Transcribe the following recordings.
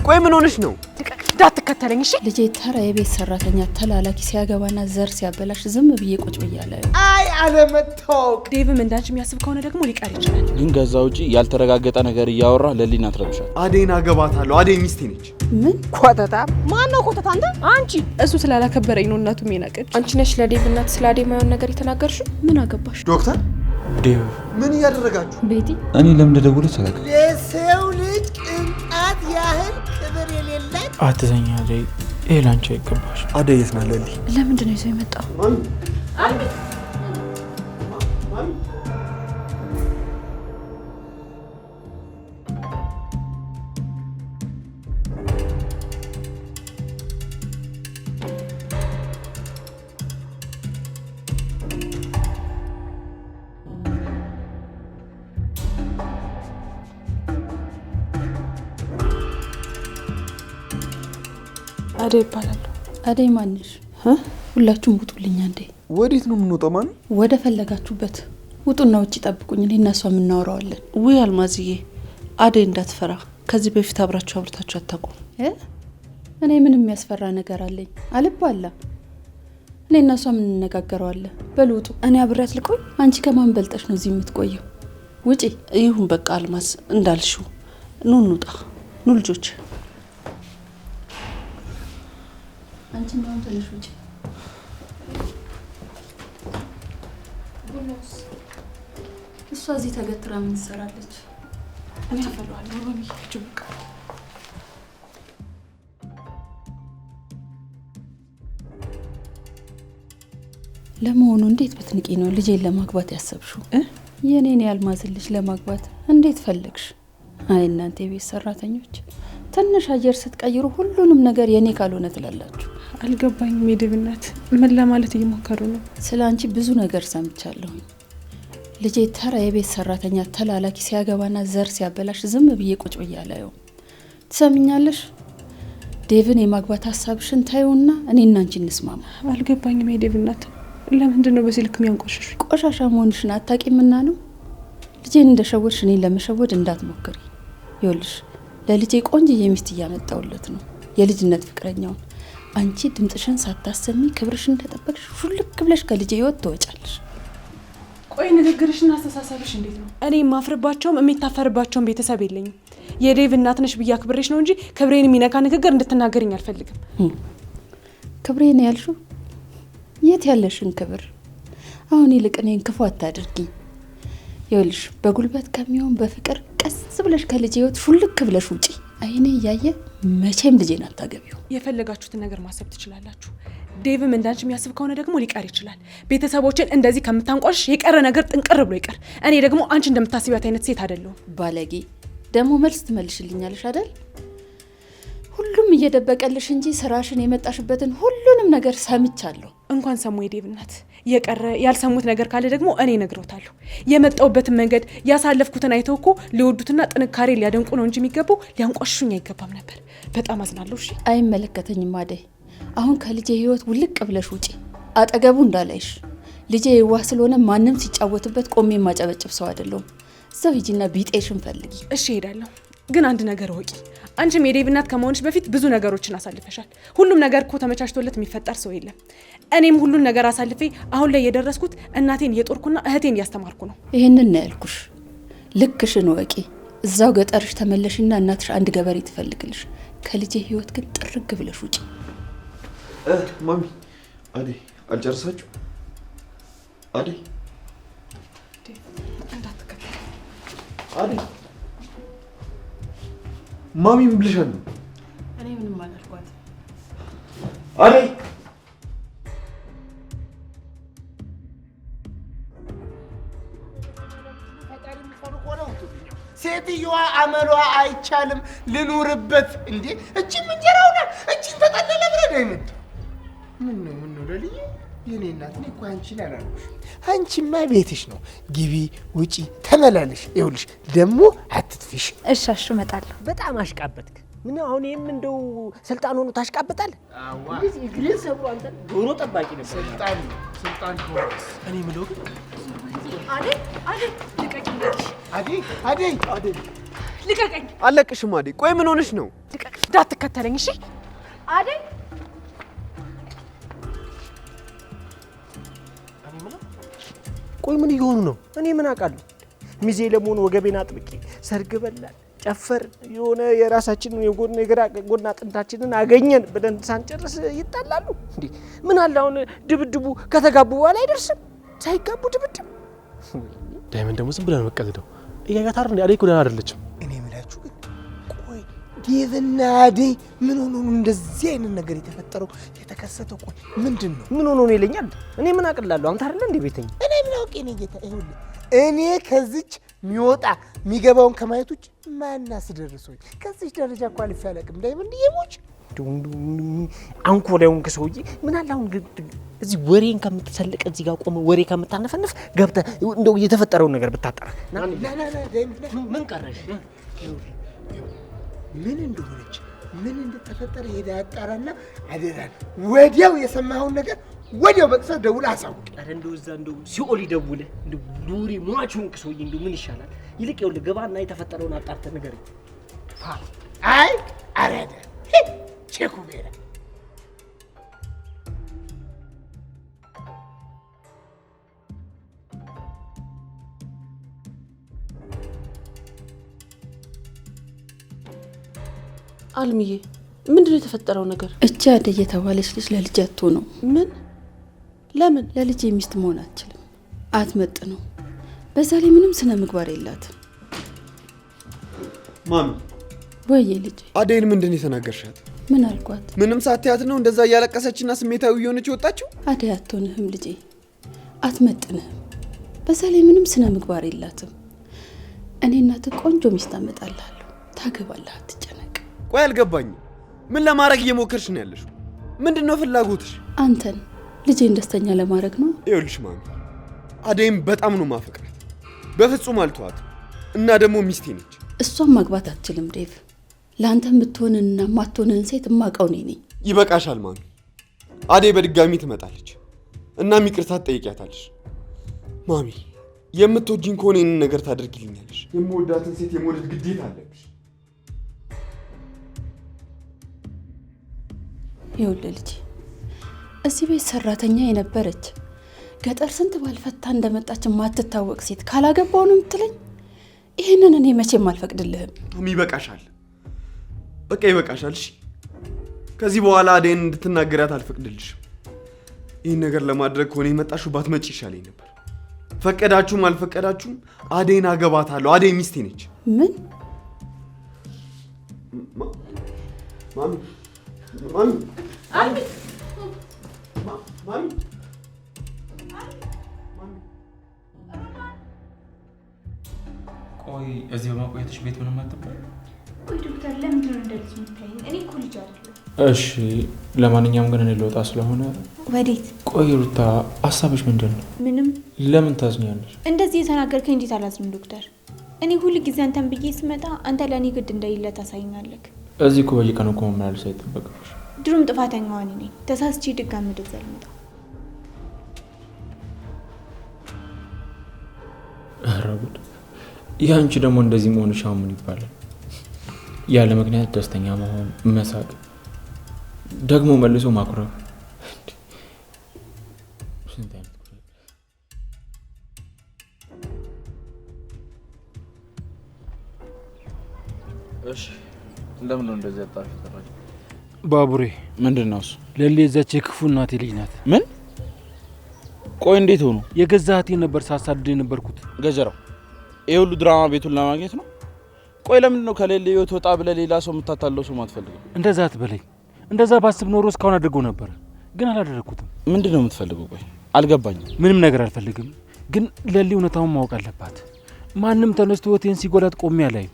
ቆይ ምን ሆነሽ ነው? እንዳትከተለኝ እሺ። ልጄ ተራ የቤት ሰራተኛ ተላላኪ ሲያገባና ዘር ሲያበላሽ ዝም ብዬ ቁጭ ብያለሁ። አይ አለመታወቅ። ዴቭም እንዳንቺ የሚያስብ ከሆነ ደግሞ ሊቀር ይችላል። ግን ከዛ ውጪ ያልተረጋገጠ ነገር እያወራ ለሊና አትረብሻል። አዴን አገባታለሁ። አዴ ሚስቴ ነች። ምን ኮተታ? ማን ነው ኮተታ? አንቺ። እሱ ስላላከበረኝ ነው እናቱ የሚናቀጭ። አንቺ ነሽ ለዴቭ እናት ስለ አዴ ማየውን ነገር የተናገርሽው? ምን አገባሽ? ዶክተር ዴቭ ምን እያደረጋችሁ? ቤቲ እኔ ለምን ደውለሽ ሰላክ ለሰው ልጅ ቅንጣት ያህል ክብር የሌላት አትዘኛ ላይ ኤላንቺ አይገባሽ። አዴ የት ናት? ለሊ ለምንድን ነው ይዘው የመጣው? አዴ ይባላል። አዴ ማንሽ? ሁላችሁም ውጡልኝ አንዴ። ወዴት ነው የምንወጣው? ማን? ወደ ፈለጋችሁበት ውጡና ውጪ ጠብቁኝ። እኔ እና እሷ የምናወራዋለን። ውይ አልማዝዬ፣ አዴ እንዳትፈራ። ከዚህ በፊት አብራችሁ አታውቁም። እኔ ምንም የሚያስፈራ ነገር አለኝ? አልባላ። እኔ እና እሷ የምንነጋገረዋለን። በሉ ውጡ። እኔ አብሬያት ልቆይ? አንቺ ከማን በልጠሽ ነው እዚህ የምትቆየው? ውጪ። ይሁን በቃ አልማዝ እንዳልሽው። ኑ እንውጣ። ኑ ልጆች። አንቺ እንደውም ትንሽ ውጪ። እሷ እዚህ ተገትራ ምን ትሰራለች? እኔ አፈራዋለሁ። ሮሚ ጅብቅ ለመሆኑ እንዴት ብትንቂ ነው ልጄን ለማግባት ያሰብሽው? የኔን ያልማዝን ልጅ ለማግባት እንዴት ፈለግሽ? አይ እናንተ የቤት ሰራተኞች ትንሽ አየር ስትቀይሩ ሁሉንም ነገር የኔ ካልሆነ ትላላችሁ። አልገባኝም። የዴቭ እናት ምን ለማለት እየሞከሩ ነው? ስላንቺ ብዙ ነገር ሰምቻለሁ። ልጄ ተራ የቤት ሰራተኛ ተላላኪ ሲያገባና ዘር ሲያበላሽ ዝም ብዬ ቁጭ ብያለሁ። ትሰምኛለሽ? ዴቭን የማግባት ሀሳብሽን ታዩና እኔና አንቺ እንስማማ። አልገባኝም። የዴቭ እናት ለምንድን ነው በዚህ ልክ የሚያንቆሽሽ? ቆሻሻ መሆንሽን አታውቂምና ነው። ልጄን እንደሸወድሽ እኔን ለመሸወድ እንዳትሞክሪ። ይኸውልሽ ለልጄ ቆንጆ ሚስት እያመጣውለት ነው፣ የልጅነት ፍቅረኛውን። አንቺ ድምጽሽን ሳታሰሚ ክብርሽን እንደጠበቅሽ ሹልክ ብለሽ ከልጄ ህይወት ትወጫለሽ። ቆይ ንግግርሽና አስተሳሰብሽ እንዴት ነው? እኔ የማፍርባቸውም የሚታፈርባቸውም ቤተሰብ የለኝም። የዴቭ እናት ነሽ ብዬ አክብሬሽ ነው እንጂ ክብሬን የሚነካ ንግግር እንድትናገርኝ አልፈልግም። ክብሬን ያልሽው የት ያለሽን ክብር? አሁን ይልቅ እኔን ክፉ አታድርጊኝ። ይኸውልሽ በጉልበት ከሚሆን በፍቅር ቀስ ብለሽ ከልጄ ህይወት ሹልክ ብለሽ ውጪ። አይኔ እያየ መቼም ልጄን አታገቢው። የፈለጋችሁትን ነገር ማሰብ ትችላላችሁ። ዴቭም እንዳንቺ የሚያስብ ከሆነ ደግሞ ሊቀር ይችላል። ቤተሰቦችን እንደዚህ ከምታንቋሽ የቀረ ነገር ጥንቅር ብሎ ይቀር። እኔ ደግሞ አንቺ እንደምታስቢያት አይነት ሴት አይደለሁም። ባለጌ ደግሞ መልስ ትመልሽልኛለሽ አይደል? ሁሉም እየደበቀልሽ እንጂ ስራሽን የመጣሽበትን ሁሉንም ነገር ሰምቻለሁ። እንኳን ሰሙ የዴቭ እናት። የቀረ ያልሰሙት ነገር ካለ ደግሞ እኔ ነግሮታለሁ። የመጣውበትን መንገድ ያሳለፍኩትን አይተው እኮ ሊወዱትና ጥንካሬ ሊያደንቁ ነው እንጂ የሚገቡ ሊያንቋሽሹኝ አይገባም ነበር። በጣም አዝናለሁ። እሺ አይመለከተኝም አደይ። አሁን ከልጄ ህይወት ውልቅ ብለሽ ውጪ። አጠገቡ እንዳላይሽ። ልጄ የዋህ ስለሆነ ማንም ሲጫወትበት ቆሜ ማጨበጭብ ሰው አይደለሁም። እዛው ሂጂና ቢጤሽን ፈልጊ። እሺ ሄዳለሁ። ግን አንድ ነገር ወቂ። አንቺም የዴቭ እናት ከመሆንሽ በፊት ብዙ ነገሮችን አሳልፈሻል። ሁሉም ነገር እኮ ተመቻችቶለት የሚፈጠር ሰው የለም። እኔም ሁሉን ነገር አሳልፌ አሁን ላይ የደረስኩት እናቴን እየጦርኩና እህቴን እያስተማርኩ ነው። ይሄንን ነው ያልኩሽ። ልክሽን ወቂ። እዛው ገጠርሽ ተመለሽና እናትሽ አንድ ገበሬ ትፈልግልሽ። ከልጄ ህይወት ግን ጥርግ ብለሽ ውጪ። ማሚ አዴ አልጨርሳችሁ? አዴ እንዳትከተል። አዴ ማሚ ምን ብለሻል ነው? እኔ ምንም አላልኳት። አዴ ሴትዮዋ አመሏ አይቻልም ልኑርበት እንዴ? እቺም እንጀራው ናት፣ እቺን ተጠለለ ብለህ ነው የመጣው። ምን ነው ለልዬ የኔ እናት ነኝ እኮ አንቺን አላልኩሽ። አንቺማ ቤትሽ ነው፣ ግቢ ውጪ ተመላለሽ። ይኸውልሽ ደግሞ አትጥፊሽ። እሻሽ እመጣለሁ። በጣም አሽቃበጥክ። ምን አሁን ይሄም እንደው ስልጣን ሆኖ ታሽቃበጣለህ? አዋ እዚህ እግሬን ሰብሮ አንተ ዶሮ ጠባቂ ነው። ስልጣን ሆኖስ እኔ ምለው ግን አዴ ልቀቀኝ። አዴ ልቀቀኝ። አለቅሽም። አዴ ቆይ ምን ሆነሽ ነው? ልቀቀኝ። እንዳትከተለኝ እሺ? አደይ ቆይ ምን እየሆኑ ነው? እኔ ምን አውቃለሁ? ሚዜ ለመሆኑ ወገቤን አጥብቄ ሰርግ በላን ጨፈር የሆነ የራሳችንን የጎን የግራ ጎን አጥንታችንን አገኘን ብለን ሳንጨርስ ይጣላሉ እንዴ? ምን አለ አሁን ድብድቡ ከተጋቡ በኋላ አይደርስም? ሳይጋቡ ድብድብ። ዳይመንድ ደግሞ ዝም ብለን መቀለደው እያያት አይደል እንዴ? አደይ እኮ ደህና አይደለችም። እኔ የምላችሁ ግን ቆይ ዴቭና አደይ ምን ሆኖ ነው እንደዚህ አይነት ነገር የተፈጠረው የተከሰተው? ቆይ ምንድን ነው? ምን ሆኖ ነው ይለኛል? እኔ ምን አቅላለሁ? አንተ አይደል እንዴ ቤተኛ? እኔ ምን አውቄ ነው ጌታ? ይኸውልህ እኔ ከዚች የሚወጣ የሚገባውን ከማየት ውጭ ማን አስደርሶኝ ከዚች ደረጃ እኮ አልፌ አላውቅም። ዳይመንድ የሞች አንኮላውን ከሰውዬ ምን አለ አሁን እዚህ ወሬን ከምትሰልቅ እዚህ ጋር ቆመ ወሬ ከምታነፈንፍ ገብተህ እንደው የተፈጠረውን ነገር ብታጠራ ምን ቀረሽ? ምን እንደሆነች ምን እንደተፈጠረ ሄዳ ያጣራና አደራን ወዲያው የሰማኸውን ነገር ወዲያው በቅሰ ደውል አሳውቅ። አረ እንደው እዛ እንደው ሲኦል ይደውልህ እንደው ዱሪ ሟቹን ከሰውዬ እንደው ምን ይሻላል? ይልቅ ይኸውልህ ገባና የተፈጠረውን አጣርተህ ንገረኝ። አይ አረደ ቼኩ ቤራ አልምዬ ምንድነው የተፈጠረው ነገር? እቺ አደይ የተባለች ልጅ ለልጅ አትሆነው። ምን? ለምን? ለልጅ ሚስት መሆን አትችልም። አትመጥነው። በዛ ላይ ምንም ስነ ምግባር የላትም። ማሚ ወይዬ ልጅ አደይን ምንድን የተናገርሻት? ምን አልኳት? ምንም ሳትያት ነው እንደዛ እያለቀሰችና ስሜታዊ የሆነች ወጣችው? አደይ አትሆንህም ልጄ፣ አትመጥንህም። በዛ ላይ ምንም ስነ ምግባር የላትም። እኔ እናትህ ቆንጆ ሚስት አመጣልሃለሁ፣ ታገባለህ፣ አትጨነቅ። ቆይ አልገባኝም። ምን ለማድረግ እየሞከርሽ ነው ያለሽው? ምንድነው ፍላጎትሽ? አንተን ልጄን ደስተኛ ለማድረግ ነው። ይኸውልሽ ማሚ አደይም በጣም ነው ማፈቅራት። በፍጹም አልተዋትም እና ደግሞ ሚስቴ ነች። እሷን ማግባት አትችልም ዴቭ። ለአንተም ብትሆንና ማትሆንን ሴት እማውቀው እኔ ነኝ። ይበቃሻል ማሚ። አደይ በድጋሚ ትመጣለች እናም ይቅርታ ትጠይቂያታለሽ። ማሚ የምትወጂኝ ከሆነ ይህንን ነገር ታደርጊልኛለሽ። የምወዳትን ሴት የመውደድ ግዴታ አለብሽ። ይኸውልህ ልጄ እዚህ ቤት ሰራተኛ የነበረች ገጠር ስንት ባልፈታ እንደመጣች ማትታወቅ ሴት ካላገባው ነው የምትለኝ? ይሄንን እኔ መቼም አልፈቅድልህም። ማሚ ይበቃሻል፣ በቃ ይበቃሻል። እሺ ከዚህ በኋላ አደይን እንድትናገሪያት አልፈቅድልሽም። ይህን ነገር ለማድረግ ከሆነ የመጣሽው ባትመጪ ይሻለኝ ነበር። ፈቀዳችሁም አልፈቀዳችሁም አደይን አገባታለሁ። አደይ ሚስቴ ነች። ምን? ማሚ ማሚ ማሚ ማሚ ቆይ እዚህ በማቆየትሽ ቤት ምንም አትባል? ቆይ ዶክተር ለምንድን ነው እንደዚህ የምታይኝ? እኔ እኮ ልጅ አይደለሁ። እሺ ለማንኛውም ግን እኔ ልወጣ ስለሆነ። ወዴት? ቆይ ሩታ ሀሳብሽ ምንድን ነው? ምንም። ለምን ታዝኛለሽ? እንደዚህ የተናገርከኝ እንዴት አላዝንም ዶክተር? እኔ ሁሉ ጊዜ አንተን ብዬ ስመጣ አንተ ለእኔ ግድ እንደሌለ ታሳይኛለህ። እዚህ እኮ በየቀኑ እኮ መመላለስ አይጠበቅብሽ። ድሮም ጥፋተኛዋ እኔ ነኝ። ተሳስቼ ድጋሚ ወደዛ አልመጣም። ኧረ ጉድ! ያንቺ ደግሞ እንደዚህ መሆንሽ አሁን ምን ይባላል? ያለ ምክንያት ደስተኛ መሆን፣ መሳቅ፣ ደግሞ መልሶ ማኩረፍ። ስንት አይነት እሺ ለምን ነው እንደዚህ አጣፍ ተራጅ? ባቡሬ ምንድነው እሱ? ለሌ እዛች የክፉ እናቴ ልጅ ናት። ምን? ቆይ እንዴት ሆኖ? የገዛ እህቴ ነበር ሳሳድድ የነበርኩት። ገጀራው ይሄ ሁሉ ድራማ ቤቱን ለማግኘት ነው? ቆይ ለምንድን ነው ከሌለ ህይወት ወጣ ብለህ ሌላ ሰው የምታታለው ሰው ማትፈልገው? እንደዛ አትበለኝ። እንደዛ ባስብ ኖሮ እስካሁን አድርገው ነበር፣ ግን አላደረኩትም። ምንድን ነው የምትፈልገው? ቆይ አልገባኝም። ምንም ነገር አልፈልግም፣ ግን ለሊ እውነታውን ማወቅ አለባት። ማንም ተነስቶ ህይወቴን ሲጎዳት ቆሜ አላይም።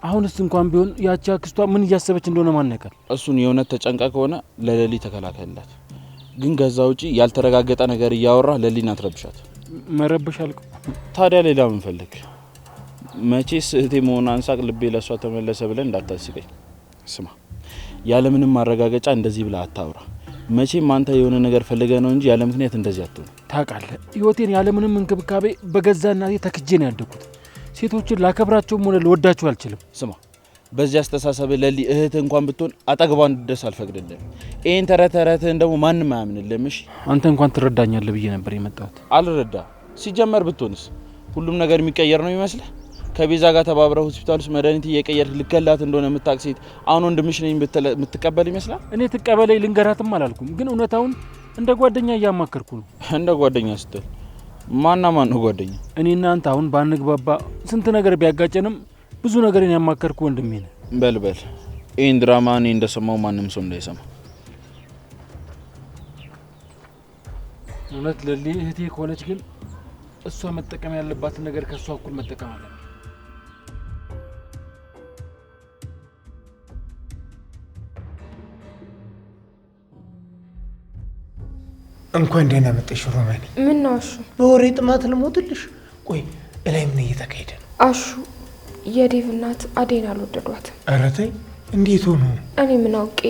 አሁንስ እንኳን ቢሆን ያቺ አክስቷ ምን እያሰበች እንደሆነ ማን ያውቃል? እሱን የእውነት ተጨንቃ ከሆነ ለሌሊ ተከላከልላት። ግን ከዛ ውጪ ያልተረጋገጠ ነገር እያወራ ሌሊን አትረብሻት። መረበሽ አልኩ። ታዲያ ሌላ ምን ፈልግ? መቼስ እህቴ መሆኗን አንሳቅ ልቤ ለሷ ተመለሰ ብለን እንዳታስቀኝ። ስማ ያለምንም ማረጋገጫ እንደዚህ ብላ አታውራ። መቼም አንተ የሆነ ነገር ፈልገ ነው እንጂ ያለ ምክንያት እንደዚህ አትሆን። ታውቃለህ ህይወቴን ያለምንም እንክብካቤ በገዛ እናቴ ተክጄ ነው ያደኩት። ሴቶችን ላከብራቸውም ሆነ ልወዳቸው አልችልም። ስማ በዚህ አስተሳሰብ ለሊ እህት እንኳን ብትሆን አጠገቧ እንድትደርስ አልፈቅድልህም። ይሄን ተረተረትህን ደግሞ ማንም አያምንልህም። እሺ አንተ እንኳን ትረዳኛለህ ብዬ ነበር የመጣሁት። አልረዳ ሲጀመር ብትሆንስ ሁሉም ነገር የሚቀየር ነው ይመስልህ? ከቤዛ ጋር ተባብረው ሆስፒታል ውስጥ መድኃኒት እየቀየርክ ልከላት እንደሆነ የምታውቅ ሴት አሁን ወንድምሽ ነኝ የምትቀበል ይመስላል? እኔ ትቀበለኝ ልንገራትም አላልኩም፣ ግን እውነታውን እንደ ጓደኛ እያማከርኩ ነው። እንደ ጓደኛ ስትል ማና ማን ነው ጓደኛ? እኔና አንተ አሁን ባንግባባ ስንት ነገር ቢያጋጨንም ብዙ ነገርን ያማከርኩ ወንድሜ ነህ። በልበል ይህን ድራማ እኔ እንደሰማው ማንም ሰው እንዳይሰማ። እውነት ለሊ እህቴ ከሆነች ግን እሷ መጠቀም ያለባትን ነገር ከእሷ እኩል መጠቀም አለ። እንኳን ደህና መጣሽ ሮማኒ። ምን ነው አሹ? በወሬ ጥማት ልሞትልሽ። ቆይ እላይ ምን እየተካሄደ ነው? አሹ የዴቭ እናት አዴን አልወደዷትም። ኧረ ተይ፣ እንዴት ሆኖ? እኔ ምን አውቄ፣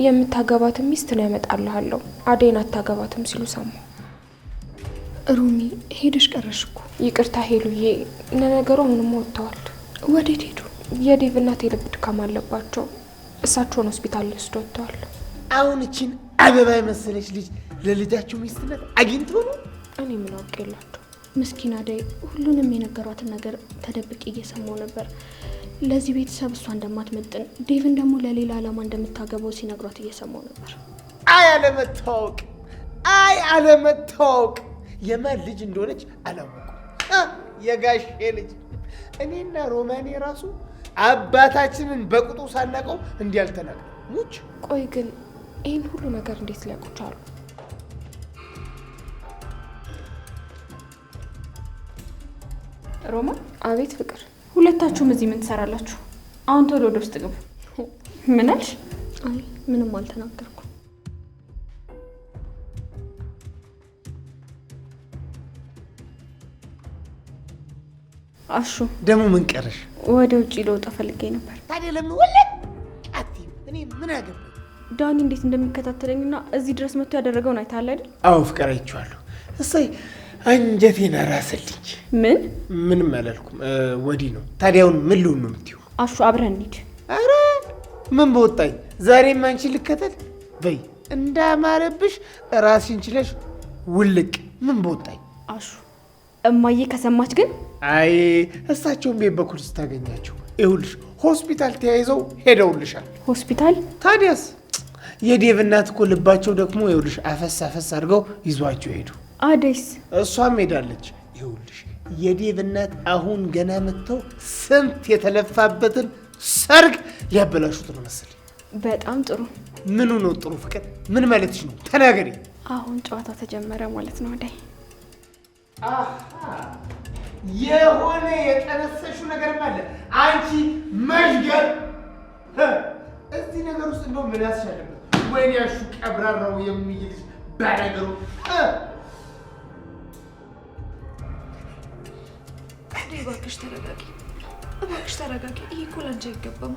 የምታገባትን ሚስት ነው ያመጣልሃለሁ፣ አዴን አታገባትም ሲሉ ሰማሁ። ሩሚ ሄደሽ ቀረሽ እኮ። ይቅርታ ሄሉዬ፣ ለነገሩ አሁንም ወጥተዋል። ወዴት ሄዱ? የዴቭ እናት የልብ ድካም አለባቸው፣ እሳቸውን ሆስፒታል ሊወስዱ ወጥተዋል። አሁን እቺን አበባ የመሰለች ልጅ ለልጃችሁ ሚስትነት አግኝቶ ነው? እኔ ምን አውቄላቸው። ምስኪን አደይ ሁሉንም የነገሯትን ነገር ተደብቄ እየሰማው ነበር። ለዚህ ቤተሰብ እሷ እንደማትመጥን ዴቭን ደግሞ ለሌላ ዓላማ እንደምታገባው ሲነግሯት እየሰማው ነበር። አይ አለመታወቅ፣ አይ አለመታወቅ። የማን ልጅ እንደሆነች አላወኩም። የጋሼ ልጅ። እኔና ሮማኔ ራሱ አባታችንን በቁጡ ሳናቀው እንዲህ አልተናገርም። ሙች። ቆይ ግን ይህን ሁሉ ነገር እንዴት ሊያውቁ ቻሉ? ሮማ። አቤት ፍቅር። ሁለታችሁም እዚህ ምን ትሰራላችሁ? አሁን ቶሎ ወደ ውስጥ ግቡ። ምን አልሽ? አይ ምንም አልተናገርኩም። አሹ ደግሞ ምን ቀረሽ? ወደ ውጪ ልወጣ ፈልጌ ነበር። ታዲያ ለምን ወለድ አትይም? እኔ ምን አገባኝ? ዳኒ እንዴት እንደሚከታተለኝና እዚህ ድረስ መጥቶ ያደረገውን አይተሃል አይደል? አዎ ፍቅር አይቼዋለሁ። እሰይ አንጀቴን አራሰልኝ። ምን? ምንም አላልኩም። ወዲህ ነው። ታዲያውን ምን ልሁን ነው የምትይው? አሹ አብረን እንሂድ። አረ ምን በወጣኝ። ዛሬም አንቺ ልከተል በይ። እንዳማረብሽ ራስሽን ችለሽ ውልቅ። ምን በወጣኝ። አሹ እማዬ ከሰማች ግን? አይ እሳቸውን ቤት በኩል ስታገኛቸው ይኸውልሽ ሆስፒታል ተያይዘው ሄደውልሻል። ሆስፒታል? ታዲያስ የዴቭ እናት እኮ ልባቸው ደግሞ ይኸውልሽ አፈስ አፈስ አድርገው ይዟቸው ሄዱ። አደይስ? እሷም ሄዳለች። ይኸውልሽ የዴቭ እናት አሁን ገና መጥተው ስንት የተለፋበትን ሰርግ ሊያበላሹት ነው መሰለኝ። በጣም ጥሩ። ምኑ ነው ጥሩ? ፍቅር ምን ማለትሽ ነው? ተናገሪ። አሁን ጨዋታ ተጀመረ ማለት ነው አደይ። የሆነ የጠነሰሽው ነገር አለ አንቺ መሽገር። እዚህ ነገር ውስጥ እንደው ምን ያስሻለበት? ወይኔ ያሹ ቀብራራው የሚይልሽ ባነገሩ። እባክሽ ተረጋጊ፣ እባክሽ ተረጋጊ። ይሄ እኮ ላንቺ አይገባም።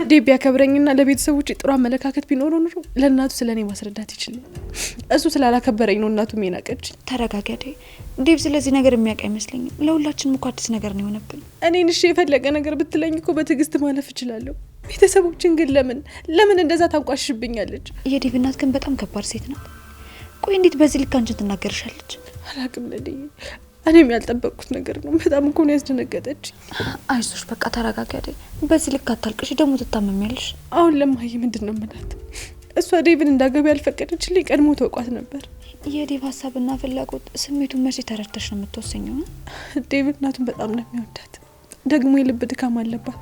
ዴቭ ቢያከብረኝና ለቤተሰቦች ጥሩ አመለካከት ቢኖረው ኑሮ ለእናቱ ስለኔ ማስረዳት ይችላል። እሱ ስላላከበረኝ ነው እናቱ የናቀች። ተረጋጊ አደይ። ዴቭ ስለዚህ ነገር የሚያውቅ አይመስለኝም። ለሁላችንም እኮ አዲስ ነገር ነው የሆነብን። እኔን እሺ የፈለገ ነገር ብትለኝ እኮ በትዕግስት ማለፍ እችላለሁ። ቤተሰቦችን ግን ለምን እንደዛ ታንቋሽብኛለች? የዴቭ እናት ግን በጣም ከባድ ሴት ናት። ቆይ እንዴት በዚህ ልክ አንቺን ትናገርሻለች? አላቅም ለልዬ፣ እኔም ያልጠበቅኩት ነገር ነው። በጣም እኮ ነው ያስደነገጠች። አይዞሽ በቃ ተረጋጊ አደይ። በዚህ ልክ አታልቅሽ፣ ደግሞ ትታመሚያለሽ። አሁን ለማየ ምንድን ነው የምላት? እሷ ዴቭን እንዳገባ ያልፈቀደችልኝ ቀድሞ ተውቋት ነበር። የዴቭ ሀሳብና ፍላጎት ስሜቱን መቼ ተረድተሽ ነው የምትወሰኘው? ዴቭ እናቱን በጣም ነው የሚወዳት፣ ደግሞ የልብ ድካም አለባት።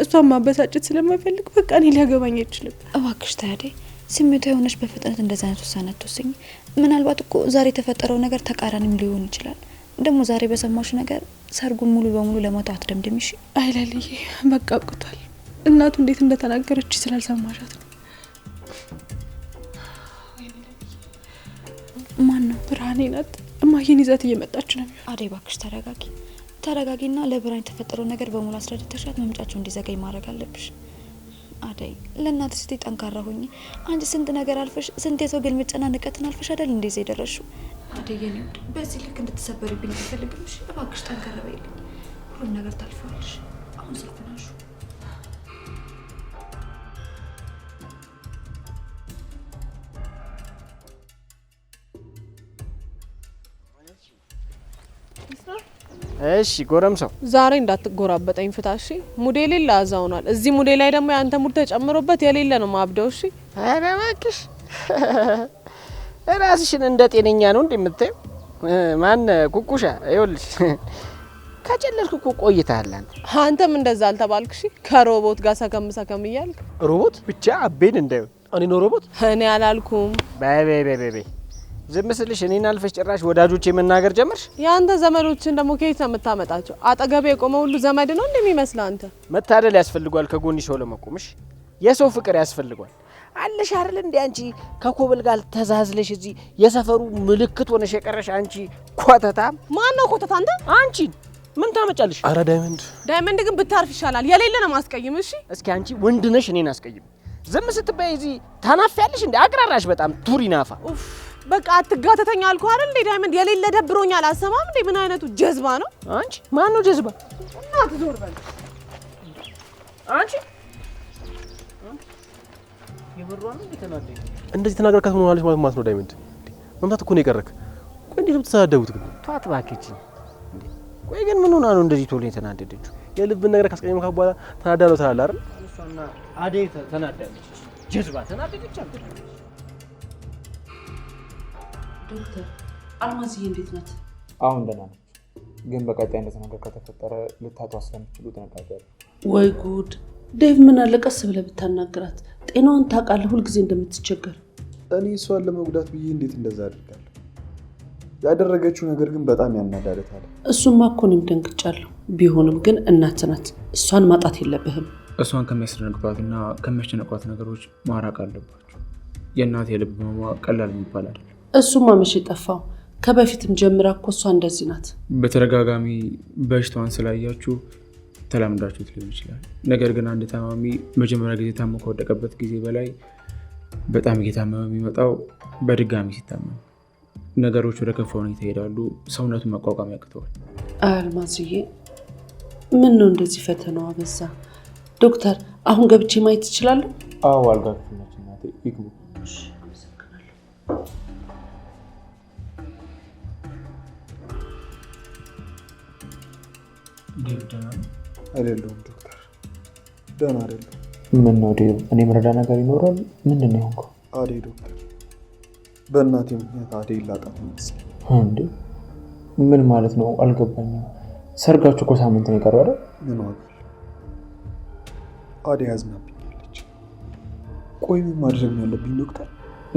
እሷን ማበሳጨት ስለማይፈልግ በቃ እኔ ሊያገባኝ አይችልም። እባክሽ ተይ አደይ፣ ስሜቷ የሆነች በፍጥነት እንደዚህ አይነት ውሳኔ አትወሰኝ። ምናልባት እኮ ዛሬ የተፈጠረው ነገር ተቃራኒም ሊሆን ይችላል። ደግሞ ዛሬ በሰማሽ ነገር ሰርጉን ሙሉ በሙሉ ለማጣት አትደምድም። እሺ አይለልዬ፣ በቃ አብቅቷል። እናቱ እንዴት እንደተናገረች ስላልሰማሻት ነው። ማን ነው? ብርሃኔ ናት። እማዬን ይዛት እየመጣች ነው። አደይ እባክሽ ተረጋጊና ለብርሃን የተፈጠረው ነገር በሙሉ አስረድተሻት መምጫቸው እንዲዘገይ ማድረግ አለብሽ። አደይ ለእናትሽ ስትይ ጠንካራ ሆኚ። አንቺ ስንት ነገር አልፈሽ፣ ስንት የሰው ግልምጫና ንቀትን አልፈሽ አይደል እንደዚህ የደረስሽው? አደይ የኔ ውድ፣ በዚህ ልክ እንድትሰበሪብኝ አልፈልግም። እባክሽ ጠንካራ በይልኝ። ሁሉም ነገር ታልፈዋለሽ። አሁን ስልኩን አንሺው። እሺ ጎረምሳው ዛሬ እንዳትጎራበጠኝ ፍታ። እሺ ሙዴ ሌላ አዛውናል። እዚህ ሙዴ ላይ ደግሞ ያንተ ሙድ ተጨምሮበት የሌለ ነው ማብደው። እሺ ኧረ እባክሽ ራስሽን እንደ ጤነኛ ነው እንደምታየው። ማን ኩኩሻ ይኸውልሽ ከጨለልኩ እኮ ቆይተሃል አንተም እንደዛ አልተባልክ? እሺ ከሮቦት ጋር ሰከም እያልክ ሮቦት ብቻ አቤን እንዳይሆን። እኔ ነው ሮቦት? እኔ አላልኩም። በይ ዝም ስልሽ እኔን አልፈሽ ጭራሽ ወዳጆቼ መናገር ጀመርሽ። ያንተ ዘመዶችን ደግሞ ከየት ነው የምታመጣቸው? አጠገቤ የቆመ ሁሉ ዘመድ ነው እንደሚመስል አንተ። መታደል ያስፈልጓል ከጎኒ ሰው ለመቆምሽ። የሰው ፍቅር ያስፈልጓል አለሽ አይደል? እንዴ አንቺ ከኮብል ጋር ተዛዝለሽ እዚህ የሰፈሩ ምልክት ሆነሽ የቀረሽ አንቺ ኮተታ። ማን ነው ኮተታ? አንቺ ምን ታመጫለሽ? አረ ዳይመንድ ግን ብታርፍ ይሻላል። የሌለ ነው ማስቀይም። እሺ እስኪ አንቺ ወንድ ነሽ እኔን አስቀይም። ዝም ስትበይ እዚህ ታናፊያለሽ እንዴ? አቅራራሽ በጣም ቱሪናፋ። በቃ አትጋተተኛ አልኩህ አይደል? እንዴ ዳይመንድ የሌለ ደብሮኛል። አሰማም እንዴ? ምን አይነቱ ጀዝባ ነው? አንቺ ማን ነው ጀዝባ? እናት ዞር በል አንቺ። የምሯን እንዴ ተናደኝ። እንደዚህ ተናገርካት ምን ማለት ነው ዳይመንድ? መምታት እኮ ነው የቀረክ። ቆይ እንዴት ነው ተሳደቡት ግን? ቷት ባኪቺ እንዴ። ቆይ ግን ምን ሆና ነው እንደዚህ ቶሎ የተናደደችው? የልብን ነገር ካስቀየምካ በኋላ ተናዳለው ትላለህ አይደል? እሷና አደይ ተናደደች። ጀዝባ ተናደደች አንተ። ዶክተር አልማዝዬ እንዴት ናት? አሁን ደህና ነች፣ ግን በቀጣይ እንደዚህ ነገር ከተፈጠረ ልታጧ ስለምትችሉ ጥንቃቄ አለ። ወይ ጉድ! ዴቭ ምን አለ ቀስ ብለህ ብታናግራት። ጤናዋን ታውቃለህ፣ ሁልጊዜ እንደምትቸገር። እኔ እሷን ለመጉዳት ብዬ እንዴት እንደዛ አድርጋለሁ? ያደረገችው ነገር ግን በጣም ያናዳለታል። እሱማ እኮ እኔም ደንግጫለሁ። ቢሆንም ግን እናት ናት፣ እሷን ማጣት የለብህም። እሷን ከሚያስደነግጧትና ከሚያስጨንቋት ነገሮች ማራቅ አለባቸው። የእናት የልብ ህመሟ ቀላል የሚባል አይደለም። እሱማ መቼ ጠፋው? ከበፊትም ጀምራ እኮ እሷ እንደዚህ ናት። በተደጋጋሚ በሽታዋን ስላያችሁ ተላምዳችሁት ሊሆን ይችላል። ነገር ግን አንድ ታማሚ መጀመሪያ ጊዜ ታሞ ከወደቀበት ጊዜ በላይ በጣም እየታመመ የሚመጣው በድጋሚ ሲታመም፣ ነገሮች ወደ ከፋ ሁኔታ ይሄዳሉ። ሰውነቱን መቋቋም ያቅተዋል። አልማዝዬ ምን ነው እንደዚህ ፈተናዋ በዛ? ዶክተር አሁን ገብቼ ማየት ትችላለሁ? አዎ አልጋ ክፍል ነች እናቴ፣ ይግቡ። አይደለሁም ዶክተር፣ ደህና አይደለሁም። ምን ነው ዴቭ? እኔ መረዳ ነገር ይኖራል። ምንድን ነው የሆንከው? አደይ ዶክተር፣ በእናቴ ምክንያት አደይ ላጣት መሰለኝ። እንዴ ምን ማለት ነው? አልገባኝም። ሰርጋችሁ እኮ ሳምንት ነው የቀረው አይደል? ምን ዋጋ አለው? አደይ ያዝናብኛለች። ቆይ ምን ማድረግ ነው ያለብኝ ዶክተር?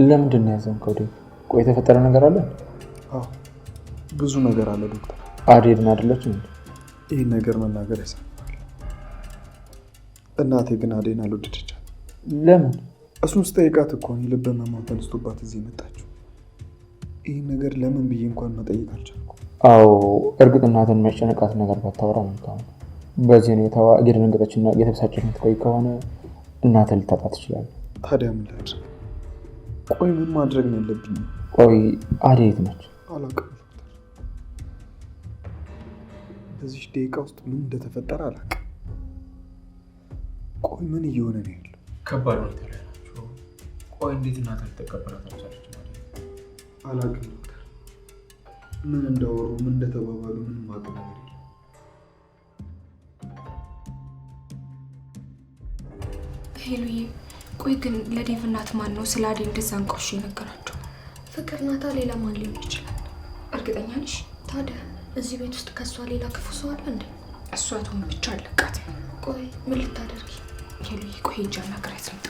ለምንድን ነው ያዘንከው ዴቭ? ቆይ የተፈጠረ ነገር አለ? አዎ ብዙ ነገር አለ ዶክተር። አደይ ደህና አይደለችም እንዴ? ይህን ነገር መናገር ያሳፍራል። እናቴ ግን አደይን አልወደደቻት። ለምን? እሱን ስጠይቃት እኮ ነው የልብ ህመሟ ተነስቶባት እዚህ መጣችው። ይህን ነገር ለምን ብዬ እንኳን መጠየቅ አልቻልኩም። አዎ እርግጥ እናትን የሚያስጨንቃት ነገር ባታወራ መልካም ነው። በዚህ ሁኔታዋ እየደነገጠችና እየተበሳጨች የምትቆይ ከሆነ እናትን ልታጣ ትችላለህ። ታዲያ ምን ላድርግ? ቆይ ምን ማድረግ ነው ያለብኝ? ቆይ አደይ የት ነች? አላውቅም ዶክተር። በዚህ ደቂቃ ውስጥ ምን እንደተፈጠረ አላውቅም። ቆይ ምን እየሆነ ነው ያለው? ከባድ ሁኔታ ላይ ናቸው። ቆይ እንዴት እናት ልትቀበላት አልቻለች? አላውቅም ዶክተር። ምን እንዳወሩ ምን እንደተባባሉ ምንም ማውቀው ነገር የለም። ሄሉዬ፣ ቆይ ግን ለዴቭ እናት ማን ነው ስለ አደይ እንደዛ አንቆሽ የነገራቸው? ፍቅር ናታ። ሌላ ማን ሊሆን ይችላል? እርግጠኛ ነሽ? ታዲያ እዚህ ቤት ውስጥ ከሷ ሌላ ክፉ ሰው አለ እንዴ? እሷ ትሆን ብቻ አለቃት። ቆይ ምን ልታደርጊ? ሄሉዬ፣ ቆይ ሂጅ አናግሪያት ልምጣ።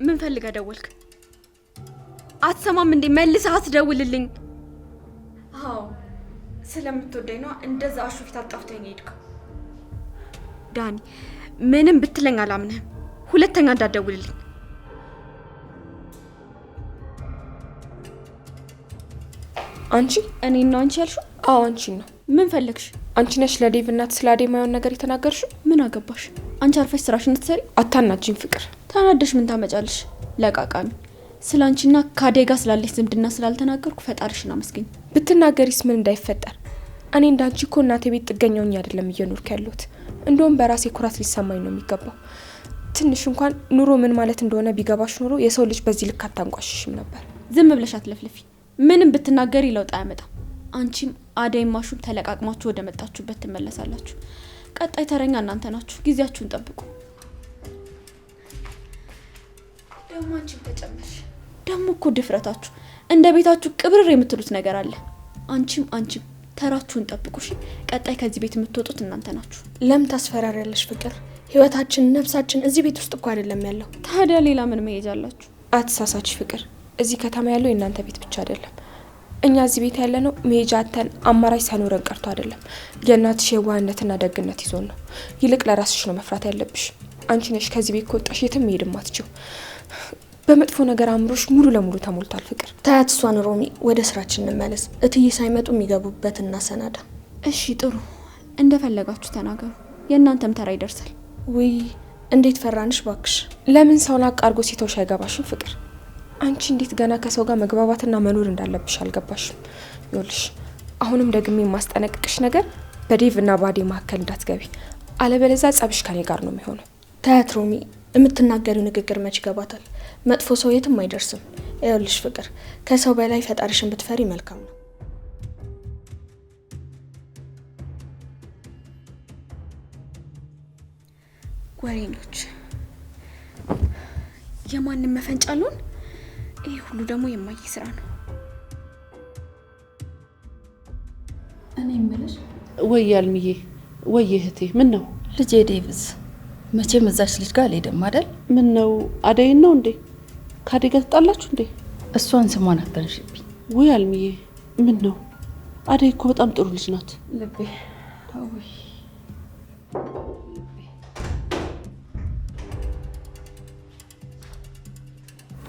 ምን ፈልገህ ደወልክ? አትሰማም እንዴ? መልሰህ አትደውልልኝ። አዎ ስለምትወደኝ ነው እንደዛ አሹ ፊት አጣፍተኝ ሄድከው። ዳኒ ምንም ብትለኝ አላምንህም። ሁለተኛ እንዳትደውልልኝ። አንቺ? እኔን ነው አንቺ ያልሽው? አዎ አንቺን ነው። ምን ፈለግሽ? አንቺ ነሽ ለዴቭ እናት ስለ አደይ ማየውን ነገር የተናገርሽው? ምን አገባሽ? አንቺ አርፈሽ ስራሽን ትሰሪ። አታናጅኝ ፍቅር። ታናደሽ ምን ታመጫለሽ? ለቃቃሚ ስለ አንቺና ከአደይ ጋር ስላለሽ ዝምድና ስላልተናገርኩ ፈጣሪሽን አመስግኝ። ብትናገሪስ ምን እንዳይፈጠር? እኔ እንዳንቺ እኮ እናቴ ቤት ጥገኛውኝ አይደለም እየኖርኩ ያለሁት። እንደውም በራሴ ኩራት ሊሰማኝ ነው የሚገባው። ትንሽ እንኳን ኑሮ ምን ማለት እንደሆነ ቢገባሽ ኑሮ የሰው ልጅ በዚህ ልክ አታንቋሽሽም ነበር። ዝም ብለሽ አትለፍልፊ። ምንም ብትናገሪ ለውጥ አያመጣም። አንቺም አደይም ማሹም ተለቃቅማችሁ ወደ መጣችሁበት ትመለሳላችሁ። ቀጣይ ተረኛ እናንተ ናችሁ። ጊዜያችሁን ጠብቁ። ደግሞ አንቺም ተጨመርሽ። ደግሞ እኮ ድፍረታችሁ እንደ ቤታችሁ ቅብርር የምትሉት ነገር አለ። አንቺም ተራችሁን ጠብቁሽ። ቀጣይ ከዚህ ቤት የምትወጡት እናንተ ናችሁ። ለምን ታስፈራሪያለሽ ፍቅር? ህይወታችን ነፍሳችን እዚህ ቤት ውስጥ እኮ አይደለም ያለው። ታዲያ ሌላ ምን መሄጃ አላችሁ? አትሳሳች ፍቅር። እዚህ ከተማ ያለው የእናንተ ቤት ብቻ አይደለም። እኛ እዚህ ቤት ያለ ነው መሄጃ አተን አማራጭ ሳይኖረን ቀርቶ አይደለም። የእናትሽ የዋህነትና ደግነት ይዞን ነው። ይልቅ ለራስሽ ነው መፍራት ያለብሽ። አንቺ ነሽ ከዚህ ቤት ከወጣሽ የትም መሄድ ማትችው። በመጥፎ ነገር አእምሮሽ ሙሉ ለሙሉ ተሞልቷል ፍቅር። ታያት እሷን ሮሚ፣ ወደ ስራችን እንመለስ። እትዬ ሳይመጡ የሚገቡበት እናሰናዳ። እሺ ጥሩ፣ እንደፈለጋችሁ ተናገሩ። የእናንተም ተራ ይደርሳል። ውይ እንዴት ፈራንሽ ባክሽ። ለምን ሰውን አቃርጎ ሲተውሽ አይገባሽም ፍቅር? አንቺ እንዴት ገና ከሰው ጋር መግባባትና መኖር እንዳለብሽ አልገባሽም? ይኸውልሽ አሁንም ደግሜ የማስጠነቅቅሽ ነገር በዴቭ እና ባዴ መካከል እንዳትገቢ፣ አለበለዚያ ጸብሽ ከኔ ጋር ነው የሚሆነው። ታያት ሮሚ፣ የምትናገሪው ንግግር መች ይገባታል? መጥፎ ሰው የትም አይደርስም። ይኸውልሽ ፍቅር፣ ከሰው በላይ ፈጣሪሽን ብትፈሪ መልካም ነው። ወሬኞች፣ የማንም መፈንጫ አሉን። ይህ ሁሉ ደግሞ የማይ ስራ ነው። እኔ የምልሽ ወይ አልምዬ፣ ወይ እህቴ፣ ምን ነው ልጄ ዴቭስ መቼም እዛች ልጅ ጋር አልሄድም አይደል? ምን ነው አደይን ነው እንዴ? ከአደይ ጋር ተጣላችሁ እንዴ? እሷን ስሟን አትነሽብኝ። ወይ አልምዬ፣ ምን ነው? አደይ እኮ በጣም ጥሩ ልጅ ናት። ልቤ አውይ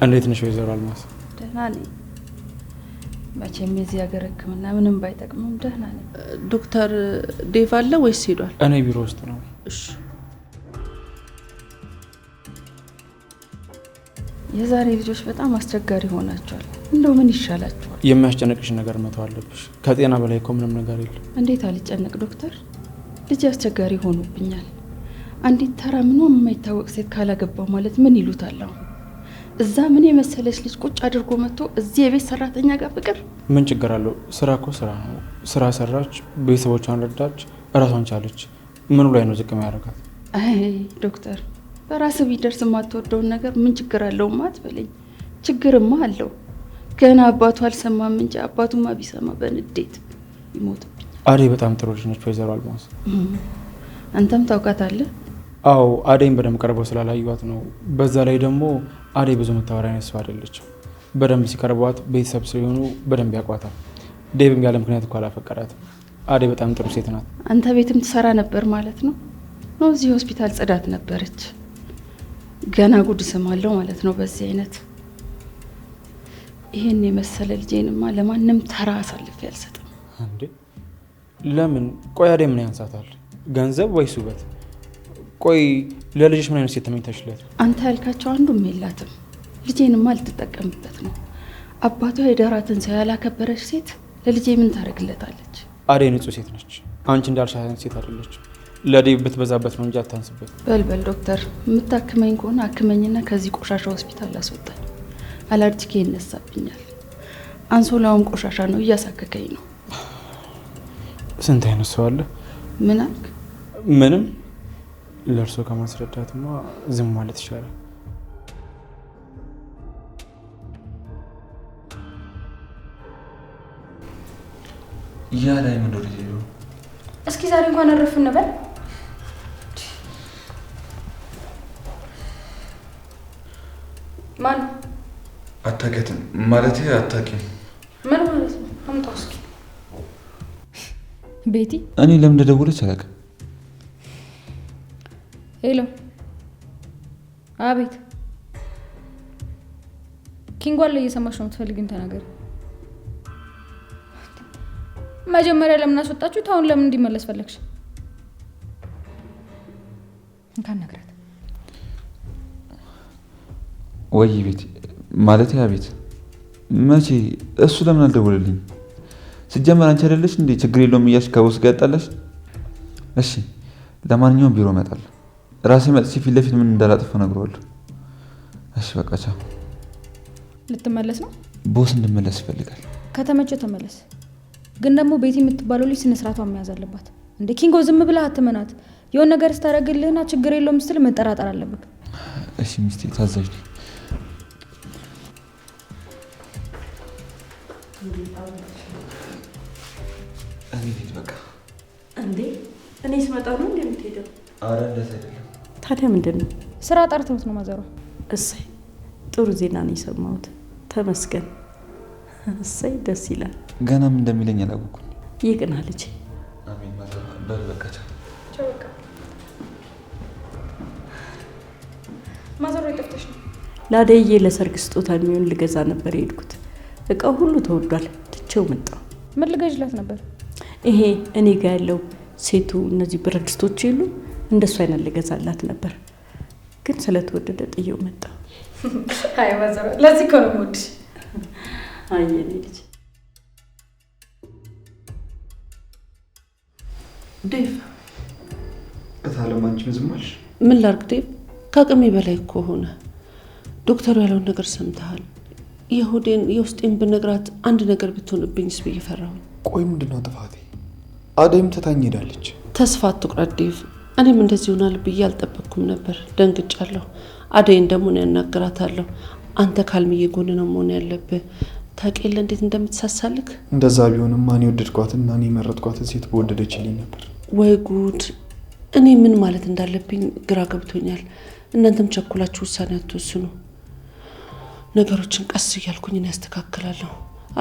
እንዴት ነሽ ወይዘሮ አልማዝ? ደህና ነኝ። መቼም የዚህ ሀገር ሕክምና ምንም ባይጠቅምም ደህና ነኝ። ዶክተር ዴቭ አለ ወይስ ሄዷል? እኔ ቢሮ ውስጥ ነው። እሺ። የዛሬ ልጆች በጣም አስቸጋሪ ሆናቸዋል። እንደው ምን ይሻላቸዋል? የሚያስጨንቅሽ ነገር መተው አለብሽ። ከጤና በላይ እኮ ምንም ነገር የለም። እንዴት አልጨነቅ ዶክተር? ልጅ አስቸጋሪ ሆኖብኛል። አንዲት ተራ ምንም የማይታወቅ ሴት ካላገባው ማለት ምን ይሉታል? አሁን እዛ ምን የመሰለች ልጅ ቁጭ አድርጎ መጥቶ እዚህ የቤት ሰራተኛ ጋር ፍቅር። ምን ችግር አለው? ስራ እኮ ስራ ነው። ስራ ሰራች፣ ቤተሰቦቿን ረዳች፣ እራሷን ቻለች። ምኑ ላይ ነው ዝቅ የሚያደርጋት? አይ ዶክተር፣ በራስ ቢደርስ የማትወደውን ነገር ምን ችግር አለው አትበለኝ። ችግርማ አለው። ገና አባቱ አልሰማም እንጂ አባቱማ ቢሰማ በንዴት ይሞትብኝ። አደይ በጣም ጥሩ ልጅ ነች ወይዘሮ አልማዝ። አንተም ታውቃታለህ? አዎ፣ አደይን በደንብ ቀርበው ስላላዩዋት ነው። በዛ ላይ ደግሞ አደይ ብዙ መታወሪያ አይነት ሰው አይደለችም። በደንብ ሲቀርቧት ቤተሰብ ስለሆኑ በደንብ ያውቋታል። ዴቭም ያለ ምክንያት እኮ አላፈቀራትም። አደይ በጣም ጥሩ ሴት ናት። አንተ ቤትም ትሰራ ነበር ማለት ነው? ነው እዚህ ሆስፒታል ጽዳት ነበረች። ገና ጉድ ስማለው ማለት ነው። በዚህ አይነት ይሄን የመሰለ ልጄንማ ለማንም ተራ አሳልፌ አልሰጥም። እንዴ ለምን? ቆይ አደይ ምን ያንሳታል? ገንዘብ ወይስ ውበት? ቆይ ለልጅሽ ምን አይነት ሴት ተመኝተሽለት? አንተ ያልካቸው አንዱም የላትም። ልጄንማ ልትጠቀምበት ነው። አባቷ የዳራትን ሰው ያላከበረች ሴት ለልጄ ምን ታደርግለታለች? አደይ ንጹህ ሴት ነች። አንቺ እንዳልሻት አይነት ሴት አይደለች። ለዴቭ ብትበዛበት ነው እንጂ አታንስበት። በልበል ዶክተር፣ የምታክመኝ ከሆነ አክመኝና ከዚህ ቆሻሻ ሆስፒታል አስወጣኝ። አላርጂኬ ይነሳብኛል። አንሶላውም ቆሻሻ ነው፣ እያሳከከኝ ነው። ስንት አይነት ሰው አለ? ምን አልክ? ምንም። ለእርሶ ከማስረዳትማ ዝም ማለት ይቻላል። ያ ላይ ምን ወደ ሄዱ? እስኪ ዛሬ እንኳን አረፍ እንበል። ማን አታውቂያትም? ማለቴ አታውቂም? ምን ማለት ነው? አምጣው እስኪ። ቤቲ፣ እኔ ለምን እንደደወለች አላውቅም። ሄሎ። አቤት። ኪንጓን ላይ እየሰማሽ ነው የምትፈልጊውን ተናገሪ። መጀመሪያ ለምን አስወጣችሁት? አሁን ለምን እንዲመለስ ፈለግሽ? እንካን ነግራት። ወይ ቤት ማለት ያ ቤት መቼ? እሱ ለምን አልደወለልኝ? ሲጀመር አንቺ አይደለሽ እንዴ ችግር የለውም እያልሽ ከቦስ ጋር ያጣላሽ? እሺ ለማንኛውም ቢሮ እመጣለሁ። ራሴ መጥቼ ፊት ለፊት ምን እንዳላጠፋ ነግረዋለሁ። እሺ በቃ ቻው። ልትመለስ ነው? ቦስ እንድመለስ ይፈልጋል። ከተመቸ ተመለስ። ግን ደግሞ ቤቲ የምትባለው ልጅ ስነ ስርዓቷን መያዝ አለባት። እንደ ኪንጎ ዝም ብላ አትመናት። የሆነ ነገር ስታደርግልህና ችግር የለውም ስትል መጠራጠር አለብህ። እሺ ሚስቴ ታዛዥ ነኝ። እኔ ልሂድ በቃ። እንዴ እኔ ስመጣ ነው እንዴ የምትሄደው? ኧረ እንደዛ አይደለም። ታዲያ ምንድን ነው? ስራ ጠርተውት ነው ማዘሯ። እሰይ ጥሩ ዜና ነው የሰማሁት። ተመስገን። እሰይ ደስ ይላል። ገና ምን እንደሚለኝ አላወኩም። ይቅና ልጄ። አሜን። በል በቃ ቻው። ቻው በቃ። ማዘሯ የጠፍተሽ ነው? ለአደዬ ለሰርግ ስጦታ የሚሆን ልገዛ ነበር የሄድኩት። እቃው ሁሉ ተወዷል። ትቼው መጣሁ። ምን ልገዥላት ነበር? ይሄ እኔ ጋር ያለው ሴቱ እነዚህ ብረት ድስቶች የሉ እንደሱ አይነት ልገዛላት ነበር፣ ግን ስለተወደደ ጥዬው መጣሁ። አይ ማዘሯ ለዚህ እኮ ነው የምወድሽ። አይ የኔ ልጅ። ዴቭ እታለም አንቺም ዝም አልሽ? ምን ላድርግ ዴቭ፣ ከአቅሜ በላይ እኮ ሆነ። ዶክተሩ ያለውን ነገር ሰምተሃል? የሆዴን የውስጤን ብነግራት አንድ ነገር ብትሆንብኝስ ብዬ ፈራሁኝ። ቆይ ምንድነው ጥፋቴ? አደይም ትታኝ ሄዳለች። ተስፋ አትቁረጥ ዴቭ። እኔም እንደዚህ ይሆናል ብዬ አልጠበቅኩም ነበር። ደንግጫለሁ። አደይን ደግሞ ነው ያናግራታለሁ። አንተ ካልምዬ ጎን ነው መሆን ያለብህ። ታውቂ የለ እንዴት እንደምትሳሳልክ። እንደዛ ቢሆንም እኔ ወደድኳትና እኔ የመረጥኳትን ሴት በወደደችልኝ ነበር። ወይ ጉድ! እኔ ምን ማለት እንዳለብኝ ግራ ገብቶኛል። እናንተም ቸኩላችሁ ውሳኔ አትወስኑ። ነገሮችን ቀስ እያልኩኝ እኔ ያስተካክላለሁ።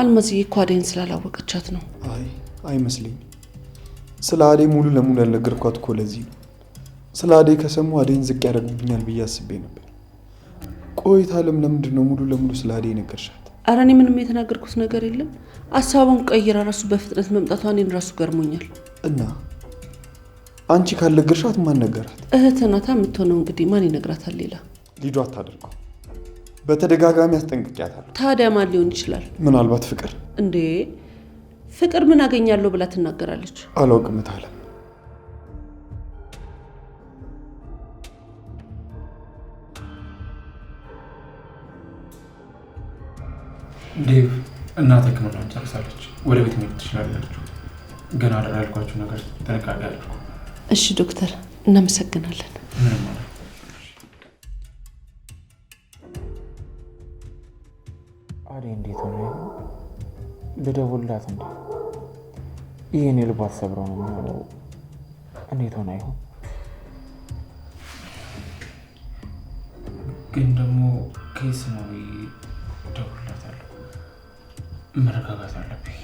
አልማዝዬ እኮ አደይን ስላላወቀቻት ነው። አይ አይመስለኝም። ስለ አደይ ሙሉ ለሙሉ ያልነገርኳት እኮ ለዚህ ነው። ስለ አደይ ከሰሙ አደይን ዝቅ ያደርጉብኛል ብዬ አስቤ ነበር። ቆይታ ለምንድን ነው ሙሉ ለሙሉ ስለ አደይ ነገርሻት? ኧረ እኔ ምንም የተናገርኩት ነገር የለም። ሀሳቡን ቀይራ ራሱ በፍጥነት መምጣቷ እኔን ራሱ ገርሞኛል። እና አንቺ ካልነገርሻት ማን ነገራት? እህት ናታ የምትሆነው። እንግዲህ ማን ይነግራታል ሌላ? ልጇ አታደርገው። በተደጋጋሚ አስጠንቅቂያታለሁ። ታዲያ ማን ሊሆን ይችላል? ምናልባት ፍቅር። እንዴ ፍቅር ምን አገኛለሁ ብላ ትናገራለች? አላውቅም እታለም። ዴቭ እናት ሕክምናውን ጨርሳለች። ወደ ቤት መሄድ ትችላላችሁ። ግን አደራ ያልኳችሁ ነገር ጥንቃቄ አድርጉ። እሺ ዶክተር፣ እናመሰግናለን። ምንም ማለት አደይ እንዴት ሆነ? ልደውልላት እንዴ? ይሄን የልቧት ሰብረው ነው የሚሆነው። እንዴት ሆነ ይሆን? ግን ደግሞ ከየት ነው እደውልላታለሁ? መረጋጋት አለብኝ።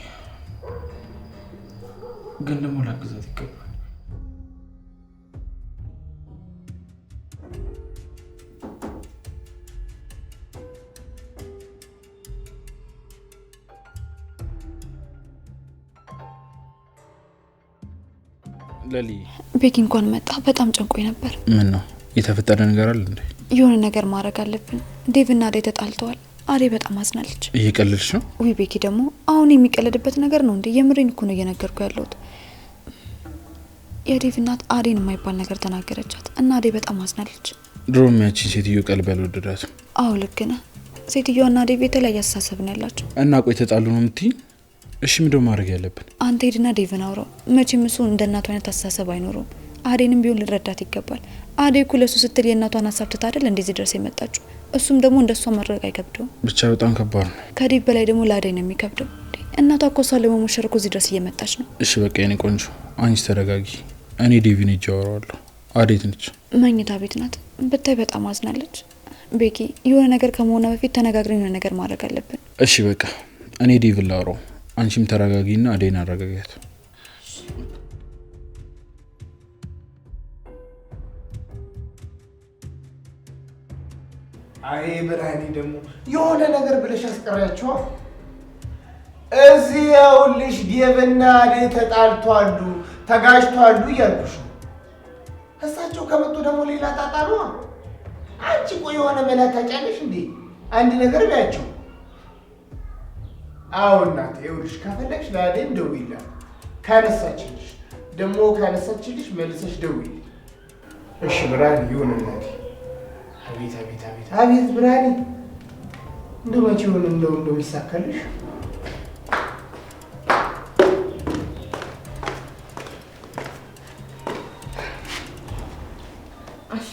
ግን ደግሞ ላግዛት ይገባል። ለሊ ቤኪ እንኳን መጣ። በጣም ጨንቆኝ ነበር። ምን ነው የተፈጠረ ነገር አለ እንዴ? የሆነ ነገር ማድረግ አለብን። ዴቭና አደይ ተጣልተዋል። አደይ በጣም አዝናለች። እየቀለድሽ ነው? ውይ ቤኪ ደግሞ አሁን የሚቀለድበት ነገር ነው እንዴ? የምሬን እኮ ነው እየነገርኩ ያለሁት። የዴቭ እናት አደይን የማይባል ነገር ተናገረቻት እና አደይ በጣም አዝናለች። ድሮም ያቺን ሴትዮ ቀልብ ያልወደዳትም። አዎ ልክ ነህ። ሴትዮዋና ዴቭ የተለያየ አስተሳሰብ ነው ያላቸው። እና ቆይ ተጣሉ ነው የምትይኝ? እሺ ምንድን ማድረግ ያለብን? አንተ ሄድና ዴቭን አውራው። መቼም እሱ እንደ እናቱ አይነት አስተሳሰብ አይኖረውም። አደይንም ቢሆን ልረዳት ይገባል። አደይ እኮ ለሱ ስትል የእናቷን ሀሳብ ትታ አይደል እንደዚህ ድረስ የመጣችው። እሱም ደግሞ እንደሷ ማድረግ አይከብደውም። ብቻ በጣም ከባድ ነው። ከዴቭ በላይ ደግሞ ለአደይ ነው የሚከብደው። እናቷ እኮ እሷን ለመሞሸር እኮ እዚህ ድረስ እየመጣች ነው። እሺ በቃ የኔ ቆንጆ አንቺ ተረጋጊ። እኔ ዴቪን ሄጄ አወራዋለሁ። አደይ ነች? መኝታ ቤት ናት። ብታይ በጣም አዝናለች። ቤኪ የሆነ ነገር ከመሆኗ በፊት ተነጋግረን የሆነ ነገር ማድረግ አለብን። እሺ በቃ እኔ ዴቪን ላውራው። አንቺም ተረጋጊና አደይን አረጋጊያት። አይ ብርሃኔ ደግሞ የሆነ ነገር ብለሽ አስቀሪያቸዋል። እዚህ ያውልሽ ዴቭና አደይ ተጣልቷሉ፣ ተጋጅቷሉ እያልኩሽ ነው። እሳቸው ከመጡ ደግሞ ሌላ ጣጣ ነው። አንቺ ቆይ የሆነ መላ ታጫለሽ እንዴ? አንድ ነገር ቢያቸው። አዎ እናቴ ይኸውልሽ፣ ከፈለግሽ ለአደይም ደውይላት። ካነሳችልሽ ደግሞ መልሰሽ ደውይልኝ። እሺ ብርሃኔ ይሁን እናቴ። አቤት አቤት አቤት አቤት ብርሃኔ እንደው መቼ ይሁን እንደው የሚሳካልሽ? አሺ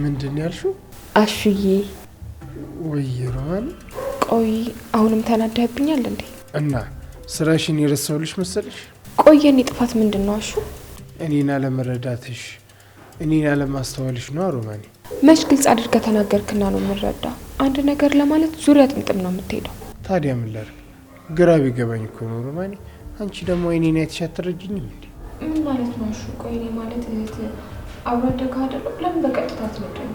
ምንድን ነው ያልሽው? አሹዬ ወይ ሮማን፣ ቆይ አሁንም ተናደህብኛል እንዴ? እና ስራሽን የረሳሁልሽ መሰለሽ? ቆይ የኔ ጥፋት ምንድን ነው አሹ? እኔን አለመረዳትሽ፣ እኔን አለማስተዋልሽ ነው ሮማኔ። መች ግልጽ አድርገህ ተናገርክና ነው የምንረዳ? አንድ ነገር ለማለት ዙሪያ ጥምጥም ነው የምትሄደው። ታዲያ ምን ላድርግ? ግራ ቢገባኝ እኮ ነው ሮማኔ። አንቺ ደግሞ እኔን አይተሽ አትረጂኝም እንዴ? ምን ማለት ነው አሹ? ቆይ እኔ ማለት እህት አብሮ አደግ አይደለም? ለምን በቀጥታ አትነግረኝ?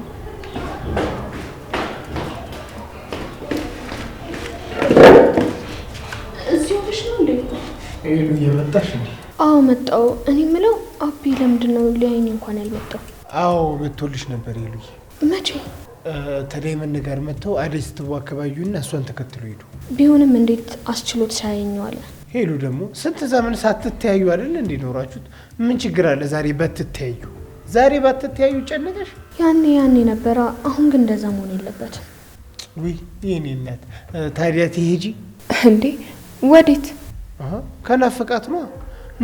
እዚሁ ነሽ ነው እንዴ? ሄሉ እየመጣሽ እንዴ? አዎ መጣው። እኔ ምለው አቢ ለምንድን ነው ሊያየኝ እንኳን ያልመጣው? አዎ መጥቶልሽ ነበር ሄሉዬ። መቼ? ተዳይመን ጋር መጥተው አደይ ስትዋከባዩና እሷን ተከትሎ ሄዱ። ቢሆንም እንዴት አስችሎት ሳያየኘዋለ? ሄሉ ደግሞ ስንት ዘመን ሳትተያዩ አይደል እንዴ ኖራችሁት? ምን ችግር አለ ዛሬ ባትተያዩ? ዛሬ ባትተያዩ ጨነቀሽ? ያኔ ነበረ። አሁን ግን እንደዛ መሆን የለበትም። ውይ የኔ እናት፣ ታዲያ ትሄጂ እንዴ? ወዴት? ከናፈቃት ነው።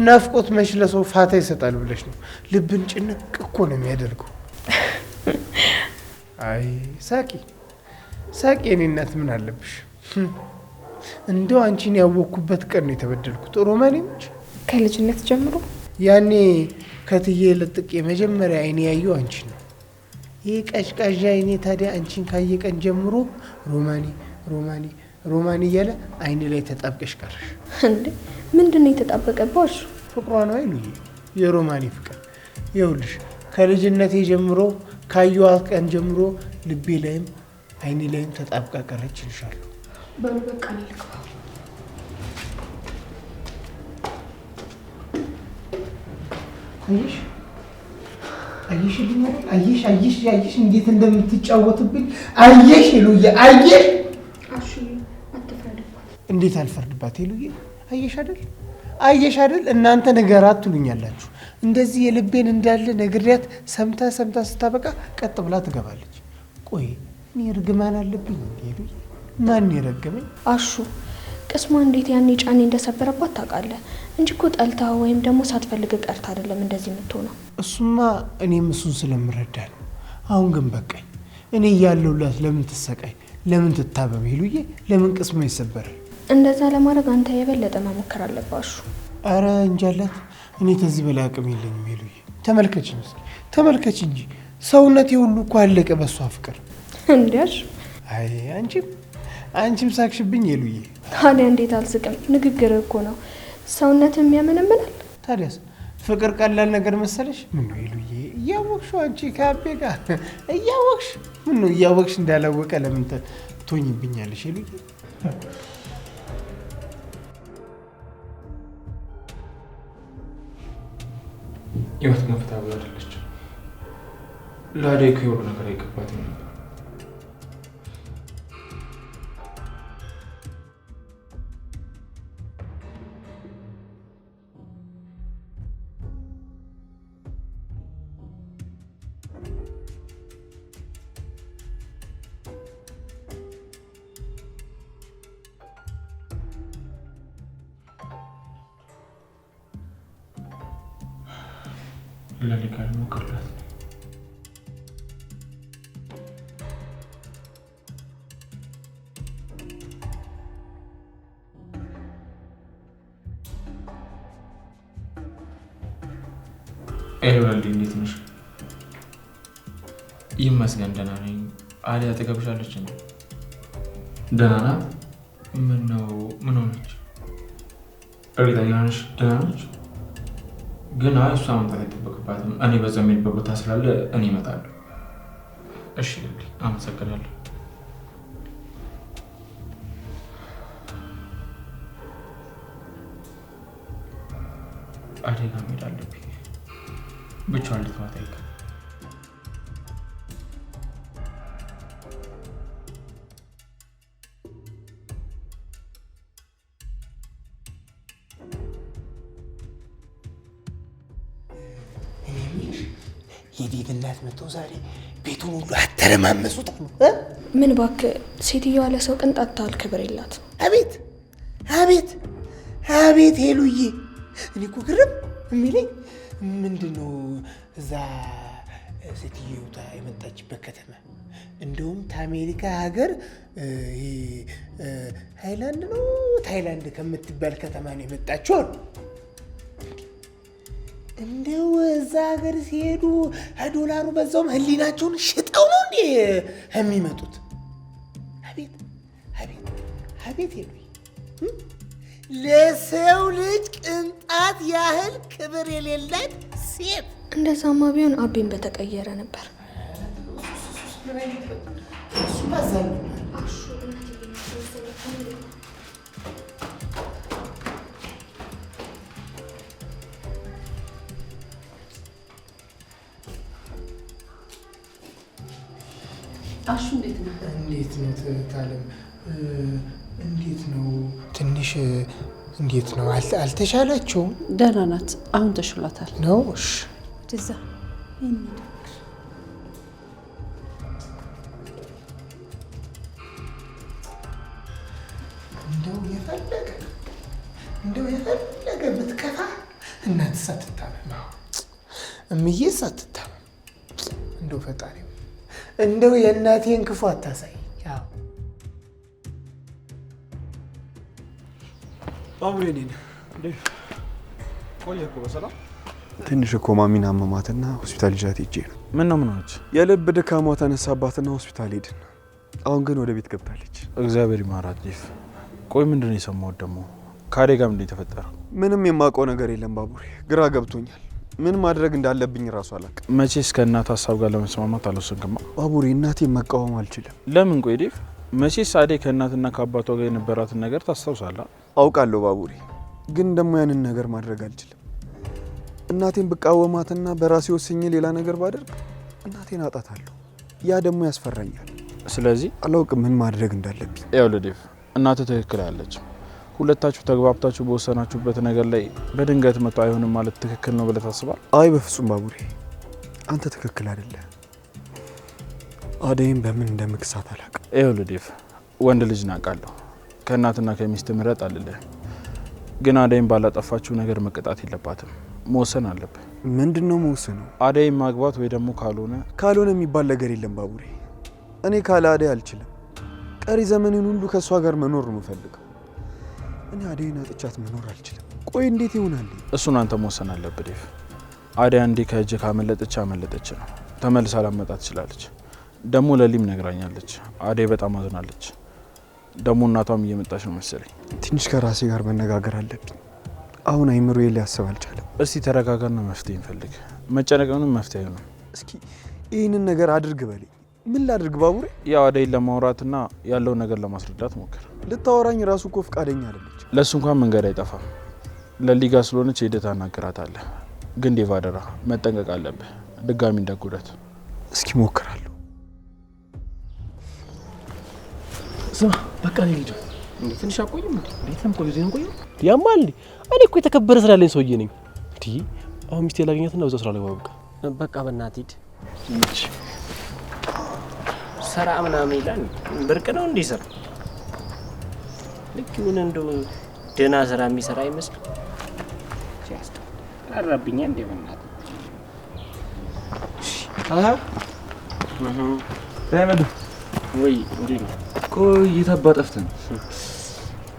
ናፍቆት መች ለሰው ፋታ ይሰጣል ብለሽ ነው? ልብን ጭንቅ እኮ ነው የሚያደርገው። አይ ሳቂ ሳቂ የኔ እናት፣ ምን አለብሽ? እንደው አንቺን ያወቅኩበት ቀን ነው የተበደልኩት ሮማኔ። ነች ከልጅነት ጀምሮ ያኔ ከትዬ ለጥቄ መጀመሪያ አይኔ ያየው አንቺን ነው። ይህ ቀዥቃዣ አይኔ ታዲያ አንቺን ካየ ቀን ጀምሮ ሮማኔ ሮማኔ ሮማኔ እያለ አይኔ ላይ ተጣብቀሽ ቀረሽ። እንዴ ምንድን ነው የተጣበቀባሽ? ፍቅሯ ነው አይሉዬ፣ የሮማኔ ፍቅር። ይኸውልሽ ከልጅነቴ ጀምሮ ካየኋት ቀን ጀምሮ ልቤ ላይም አይኔ ላይም ተጣብቃ ቀረች እልሻለሁ። በሉ በቃ ልግባ። አየሽ አየሽ አየሽ አየሽ አየሽ እንዴት እንደምትጫወትብኝ አየሽ ሄሉዬ፣ አየሽ። አሹ አትፍረድባት። እንዴት አልፈርድባት ሄሉዬ? አየሽ አይደል አየሽ አይደል? እናንተ ንገራት ትሉኛላችሁ። እንደዚህ የልቤን እንዳለ ነግሪያት ሰምታ ስታበቃ ቀጥ ብላ ትገባለች። ቆይ እኔ እርግማን አለብኝ ሄሉዬ? ማን የረገመኝ? አሹ ቅስሟ እንዴት ያኔ ጫኔ እንደሰበረባት ታውቃለህ እንጂ እኮ ጠልታ ወይም ደግሞ ሳትፈልግ ቀርታ አይደለም እንደዚህ የምትሆነው። እሱማ እኔም እሱን ስለምረዳ ነው። አሁን ግን በቃኝ። እኔ እያለሁላት ለምን ትሰቃይ? ለምን ትታበብ ሄሉዬ? ለምን ቅስሟ ይሰበራል? እንደዛ ለማድረግ አንተ የበለጠ መሞከር አለባሹ። አረ እንጃላት፣ እኔ ከዚህ በላይ አቅም የለኝም ሄሉዬ። ተመልከችኝ እስኪ ተመልከች እንጂ ሰውነቴ ሁሉ እኮ አለቀ በሷ ፍቅር። እንዴሽ? አይ አንቺም ሳቅሽብኝ ሄሉዬ። ታዲያ እንዴት አልስቅም? ንግግር እኮ ነው ሰውነት የሚያመነምናል። ታዲያስ ፍቅር ቀላል ነገር መሰለሽ? ምን ነው ሄሉዬ፣ እያወቅሽው አንቺ ከአቤ ጋር እያወቅሽ ምን ነው እያወቅሽ እንዳላወቀ ለምን ትሆኝብኛለሽ ሄሉዬ? ህይወት መፍታ ብላ አይደለች። ለአደይ እኮ የሆነ ነገር አይገባትም ነበር። ለሊካል ሞክርላት። ኤሎላልዲ እንዴት ነሽ? ይመስገን ደህና ነኝ። አሊያ አጠገብሻለች እንዴ? ደህና ናት። ምን ሆነች? እርግጠኛ ነሽ ደህና ነች? ግን እሷ መምጣት አይጠበቅባትም። እኔ በዛ የሚሄድበት ቦታ ስላለ እኔ እመጣለሁ። እሺ አመሰግናለሁ። አደይ ጋር መሄድ አለብኝ። ብቻዋን ልትዋት አይገባም። የዴቭ እናት መጥተው ዛሬ ቤቱን ሁሉ አተረማመሱት ነው። ምን እባክህ፣ ሴትዮዋ ለሰው ቅንጣት ታህል ክብር የላት። አቤት አቤት አቤት ሄሉዬ፣ እኔ እኮ ግርም የሚለኝ ምንድን ነው እዛ ሴትዮዋ የመጣችበት ከተማ እንደውም ከአሜሪካ ሀገር ሃይላንድ ነው ታይላንድ ከምትባል ከተማ ነው የመጣችው አሉ። እንደው እዛ ሀገር ሲሄዱ ዶላሩ በዛውም ህሊናቸውን ሽጠው ነው እንዴ የሚመጡት? አቤት አቤት አቤት ሄሉ፣ ለሰው ልጅ ቅንጣት ያህል ክብር የሌላት ሴት። እንደዛማ ቢሆን አቤን በተቀየረ ነበር። አሹ እንዴት ነው? እንዴት ነው ታለም? እንዴት ነው ትንሽ እንዴት ነው? አልተሻላቸውም? ደህና ናት። አሁን ተሽሏታል ነው? እሺ እዛ እንደው የፈለገ ብትከፋ እናት ሳትታመም እምዬ ሳትታመም እንደው ፈጣሪ እንደው የእናቴን ክፉ አታሳይ። ባቡሬ ነኝ። ቆየህ እኮ በሰላም? ትንሽ እኮ ማሚን አመማትና ሆስፒታል ይዣት ሄጄ ነው። ምን ሆነች? የልብ ድካሟ ተነሳባትና ሆስፒታል ሄድን። አሁን ግን ወደ ቤት ገብታለች። እግዚአብሔር ይማራት ጂፍ። ቆይ ምንድነው የሰማሁት ደግሞ? ካሬ ጋር ምንድነው የተፈጠረው? ምንም የማውቀው ነገር የለም ባቡሬ፣ ግራ ገብቶኛል። ምን ማድረግ እንዳለብኝ ራሱ አላውቅም። መቼስ ከእናት ሀሳብ ጋር ለመስማማት አልወሰንክማ? ባቡሬ እናቴን መቃወም አልችልም። ለምን? ቆይ ዴቭ፣ መቼስ አዴ ከእናትና ከአባቷ ጋር የነበራትን ነገር ታስታውሳለህ? አውቃለሁ ባቡሬ፣ ግን ደግሞ ያንን ነገር ማድረግ አልችልም። እናቴን ብቃወማትና በራሴ ወስኜ ሌላ ነገር ባደርግ እናቴን አጣታለሁ። ያ ደግሞ ያስፈራኛል። ስለዚህ አላውቅም ምን ማድረግ እንዳለብኝ። ይኸውልህ ዴቭ፣ እናትህ ትክክል ያለች። ሁለታችሁ ተግባብታችሁ በወሰናችሁበት ነገር ላይ በድንገት መጥቶ አይሆንም ማለት ትክክል ነው ብለህ ታስባለህ? አይ በፍጹም ባቡሬ፣ አንተ ትክክል አይደለህ። አደይም በምን እንደምክሳት አላውቅም። ይኸውልህ ዴቭ፣ ወንድ ልጅ ናቃለሁ። ከእናትና ከሚስት ምረጥ አልልህ፣ ግን አደይም ባላጠፋችሁ ነገር መቀጣት የለባትም። መወሰን አለብህ። ምንድን ነው መወሰነው? አደይም ማግባት ወይ ደግሞ ካልሆነ የሚባል ነገር የለም ባቡሬ። እኔ ካለ አደይ አልችልም። ቀሪ ዘመኔን ሁሉ ከእሷ ጋር መኖር ነው የምፈልገው። እኔ አደይን አጥቻት መኖር አልችልም። ቆይ እንዴት ይሆናል? እሱን አንተ መወሰን አለብህ ዴቭ። አደይ አንዴ ከእጅ ካመለጠች አመለጠች ነው። ተመልሳ ላመጣ ትችላለች። ደግሞ ለሊም ነግራኛለች። አደይ በጣም አዝናለች። ደግሞ እናቷም እየመጣች ነው መሰለኝ። ትንሽ ከራሴ ጋር መነጋገር አለብኝ። አሁን አይምሮዬ ሊያስብ አልቻለም። እስቲ ተረጋጋና መፍትሄ እንፈልግ። መጨነቅንም መፍትሄ ነው። እስኪ ይህንን ነገር አድርግ በለኝ። ምን ላድርግ ባቡሬ? ያው አደይን ለማውራትና ያለውን ነገር ለማስረዳት ሞክር። ልታወራኝ ራሱ እኮ ፍቃደኛ አይደለች። ለእሱ እንኳን መንገድ አይጠፋም። ለሊጋ ስለሆነች ሄደህ ታናግራታለህ። ግን ዴቭ አደራ መጠንቀቅ አለብህ፣ ድጋሚ እንዳትጎዳት። እስኪ ሞክራለሁ። ስማ በቃ እኔ ልጅ ትንሽ አቆይም እንዴ? እንዴት ነው ቆይ ቆይ ያማል እንዴ? እኔ እኮ የተከበረ ስላለኝ ሰውዬ ነኝ እንዴ። አሁን ሚስቴ ላገኛትና በዛው ስራ ላይ በቃ በእናትህ ሂድ። ስራ ምናምን ይላል ብርቅ ነው እንዴ? ስራ ልክ ምን እንደው ደህና ስራ የሚሰራ አይመስልም። ሲያስጠራብኛ እንዴ በእናትህ። ዳይመንድ ወይ እንዴ ነው? ቆይ የታባ ጠፍተህ ነው?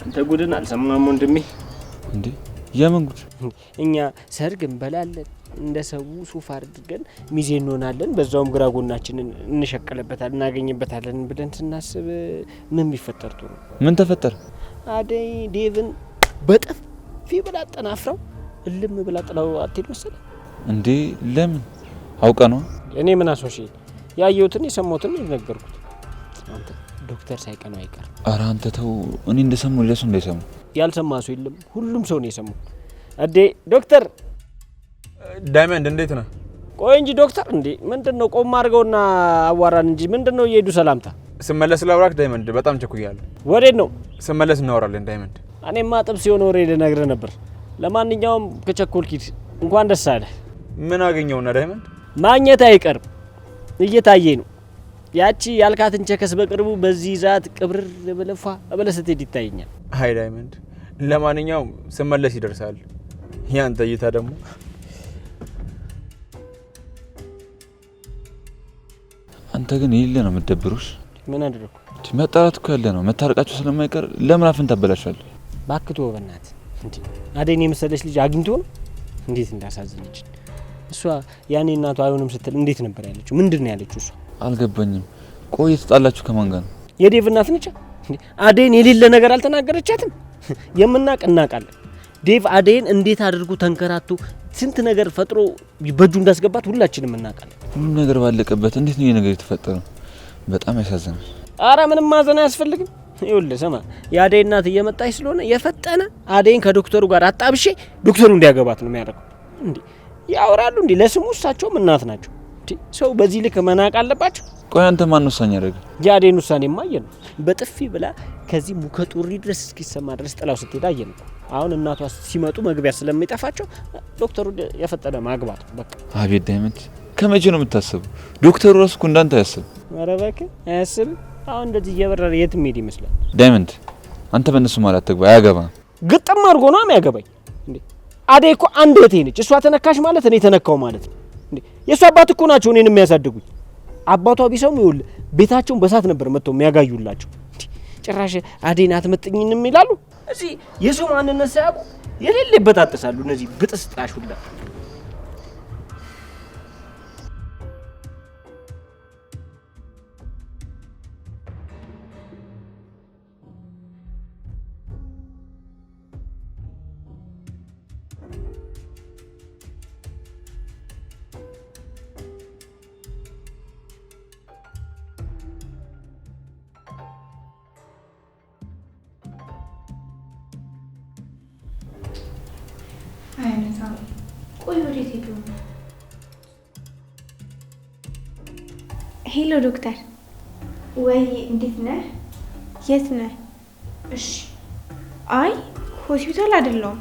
አንተ ጉድን አልሰማህም ወንድሜ? እንዴ የምን ጉድ? እኛ ሰርግ እንበላለን፣ እንደ ሰው ሱፍ አድርገን ሚዜ እንሆናለን፣ በዛውም ግራ ጎናችንን እንሸቀለበታለን፣ እናገኝበታለን ብለን ስናስብ ምን ቢፈጠር ጥሩ? ምን ተፈጠረ? አደይ ዴቭን በጥፊ ብላ አጠናፍራው እልም ብላ ጥላው አትሄድ መሰለህ። እንዴ ለምን? አውቀ ነው? እኔ ምን አሶሽ ያየሁትን የሰማሁትን ነገርኩት። አንተ ዶክተር ሳይቀነው አይቀር። ኧረ አንተ ተው፣ እኔ እንደሰሙ ለሱ እንዳይሰሙ። ያልሰማ ሰው የለም፣ ሁሉም ሰው ነው የሰማው። አዴ ዶክተር ዳይመንድ እንዴት ነህ? ቆይ እንጂ ዶክተር፣ እንዴ ምንድነው? ቆም አድርገውና አዋራን እንጂ ምንድነው እየሄዱ ሰላምታ? ስመለስ ላውራክ ዳይመንድ፣ በጣም ቸኩያለሁ። ወዴት ነው? ስመለስ እናወራለን ዳይመንድ። እኔማ ጥብስ የሆነ ወሬ ልነግርህ ነበር። ለማንኛውም ከቸኮልክ እንኳን ደስ አለህ። ምን አገኘውና ዳይመንድ? ማግኘት አይቀርም እየታየ ነው። ያቺ ያልካትን ቸከስ በቅርቡ በዚህ ዛት ቅብር በለፋ በለሰት ይታየኛል። አይ ዳይመንድ፣ ለማንኛውም ስመለስ ይደርሳል። ያንተ እይታ ደግሞ አንተ ግን ይለ ነው የምትደብሩሽ። ምን አደረኩ? መጣላት እኮ ያለ ነው። መታረቃችሁ ስለማይቀር ለምን አፍን ታበላሻለህ? ባክቶ በእናት እንዴ አደን የመሰለች ልጅ አግኝቶ ነው እንዴት እንዳሳዘነች። እሷ ያኔ እናቷ አይሆንም ስትል እንዴት ነበር ያለችው? ምንድን ነው ያለችው እሷ? አልገባኝም። ቆይ ተጣላችሁ ከማን ጋር ነው? የዴቭ እናት ነች። አደን የሌለ ነገር አልተናገረቻትም። የምናቅ እናቃለን። ዴቭ አደን እንዴት አድርጎ ተንከራቶ ስንት ነገር ፈጥሮ በእጁ እንዳስገባት ሁላችንም እናቃለን። ሁሉ ነገር ባለቀበት እንዴት ነው የነገር የተፈጠረው? በጣም ያሳዝናል። አረ ምንም ማዘን አያስፈልግም። ይኸውልህ ስማ፣ የአደይ እናት እየመጣች ስለሆነ የፈጠነ አደይን ከዶክተሩ ጋር አጣብሼ ዶክተሩ እንዲያገባት ነው የሚያደርገው። እንዴ ያወራሉ እንዴ? ለስሙ እሳቸውም እናት ናቸው። እንዴ ሰው በዚህ ልክ መናቅ አለባቸው? ቆይ አንተ ማን ውሳኔ ያደረገ? የአደይን ውሳኔ ማየን ነው። በጥፊ ብላ ከዚህ ሙከጡሪ ድረስ እስኪሰማ ድረስ ጥላው ስትሄድ አየን። አሁን እናቷ ሲመጡ መግቢያ ስለሚጠፋቸው ዶክተሩ የፈጠነ ማግባት በቃ። አቤት ዳይመንድ፣ ከመቼ ነው የምታስበው? ዶክተሩ ራሱ እኮ እንዳንተ አያስብ። ኧረ እባክህ አያስብም። አሁን እንደዚህ እየበረረ የትም ሄድ ይመስላል። ዳይመንድ፣ አንተ በእነሱ ማለት አትግባ፣ አያገባም። ግጥም አድርጎ ነው የሚያገባኝ። እንዴ አደይ እኮ አንድ እህቴ ነች። እሷ ተነካሽ ማለት እኔ ተነካው ማለት ነው። እንዴ የእሷ አባት እኮ ናቸው እኔን የሚያሳድጉኝ። አባቷ ቢሰሙ ይኸውልህ ቤታቸውን በሳት ነበር መጥተው የሚያጋዩላቸው። ጭራሽ አደይን አትመጥኝንም ይላሉ። እዚህ የሰው ማንነት ሳያውቁ የሌለ ይበጣጠሳሉ። እነዚህ ብጥስጣሽ ሁላ ቆይ ወዴት ሄዱ? ሄሎ ዶክተር። ወይ እንዴት ነህ? የት ነህ? እሺ። አይ ሆስፒታል አይደለሁም።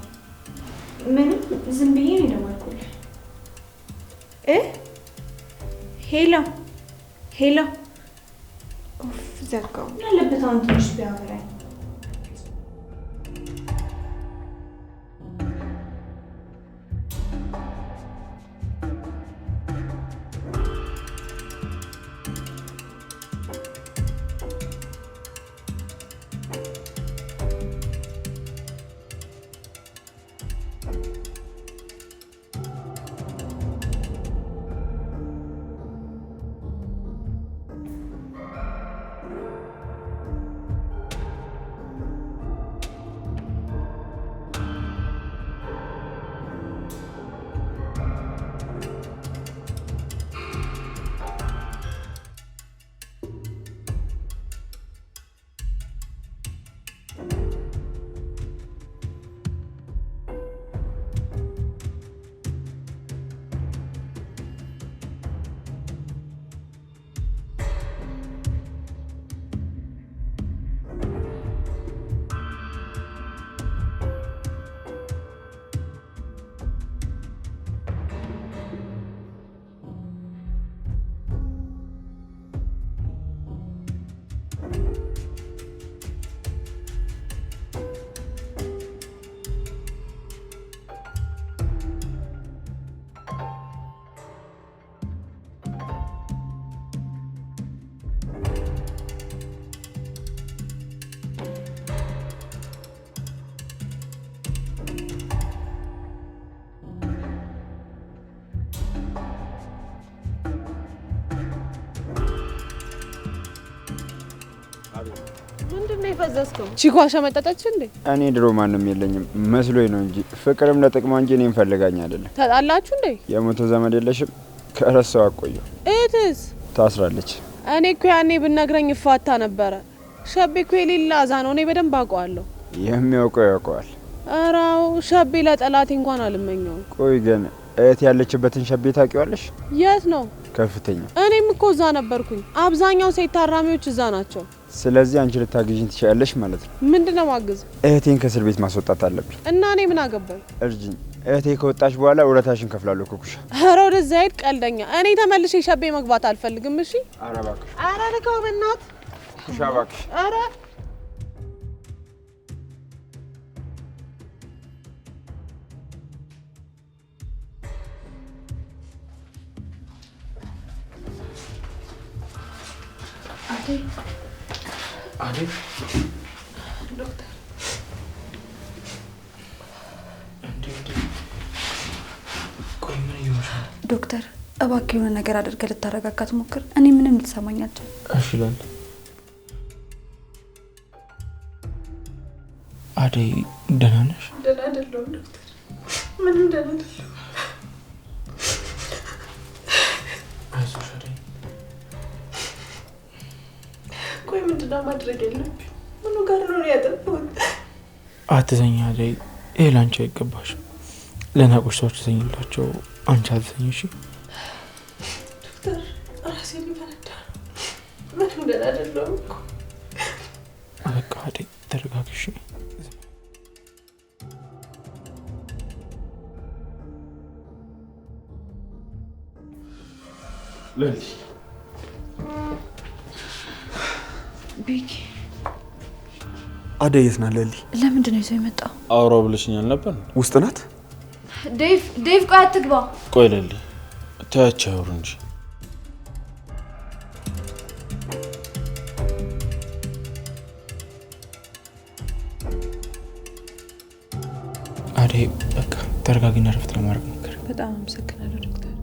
ምንም ዝም ብዬ ነው የደወልኩልህ። ሄሎ ሄሎ። ኦፍ ዘጋው። ያለበት አሁን ትንሽ ቢያወራኝ ምንድነው የፈዘዝከው? ቺኳ ሸመጠጠች እንዴ? እኔ ድሮ ማንም የለኝም መስሎኝ ነው እንጂ ፍቅርም ለጥቅሟ እንጂ እኔን ፈልጋኝ አይደለም። ተጣላችሁ እንዴ? የሞተ ዘመድ የለሽም? ከረሳው አቆየው። እህትስ ታስራለች። እኔ እኮ ያኔ ብነግረኝ ይፋታ ነበረ። ሸቤ እኮ የሌላ አዛ ነው። እኔ በደንብ አውቀዋለሁ። የሚያውቀው ያውቀዋል። አራው ሸቤ ለጠላቴ እንኳን አልመኘውም። ቆይ ግን እህት ያለችበትን ሸቤ ታውቂዋለሽ? የት ነው? ከፍተኛ። እኔም እኮ እዛ ነበርኩኝ። አብዛኛው ሴት ታራሚዎች እዛ ናቸው። ስለዚህ አንቺ ልታግዥኝ ትችያለሽ ማለት ነው። ምንድነው ማግዝ? እህቴን ከእስር ቤት ማስወጣት አለብኝ። እና እኔ ምን አገባኝ? እርጅኝ። እህቴ ከወጣች በኋላ ውለታሽን ከፍላለሁ ኩኩሻ። ኧረ ወደዛ ሂድ ቀልደኛ። እኔ ተመልሼ ሸቤ መግባት አልፈልግም። እሺ? ኧረ እባክሽ። ኧረ ልከው በእናትህ ኩኩሻ እባክሽ። ኧረ አደይ ዶክተር እባክህ የሆነ ነገር አድርገህ ልታረጋጋት ሞክር። እኔ ምንም ልትሰማኝ አልችልም። እሺ እላለሁ። አደይ ደህና ነሽ? ደህና አይደለሁም ዶክተር፣ ምንም ደህና አይደለሁም። አይዞሽ አደይ። ቆይ ምንድነው ማድረግ ያለብኝ? ምኑ ጋር ነው ያጠፋሁት? አትዘኝ አደይ፣ ይሄ ላንቺ አይገባሽም። ለናቆች ሰዎች ተዘኝላቸው፣ አንቺ አትዘኝ። እሺ ዶክተር፣ ራሴ ሊፈነዳ ምንም ደህና አይደለሁም እኮ። በቃ አደይ ተረጋግሽ። ለሊ ቢኪ አደይ የት ናት? ለሊ ለምንድን ነው ይዞ የመጣው? አውራው ብለሽኛል ነበር። ውስጥ ናት? ዴቭ ቆይ አትግባ። ቆይ ለሊ ተያቸው ያውሩ እንጂ አደይ በቃ ተረጋጊና ረፍት ለማድረግ ሞክር። በጣም አመሰግናለሁ ዶክተር።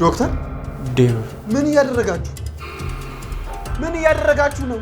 ዶክተር ዴቭ ምን እያደረጋችሁ ነው?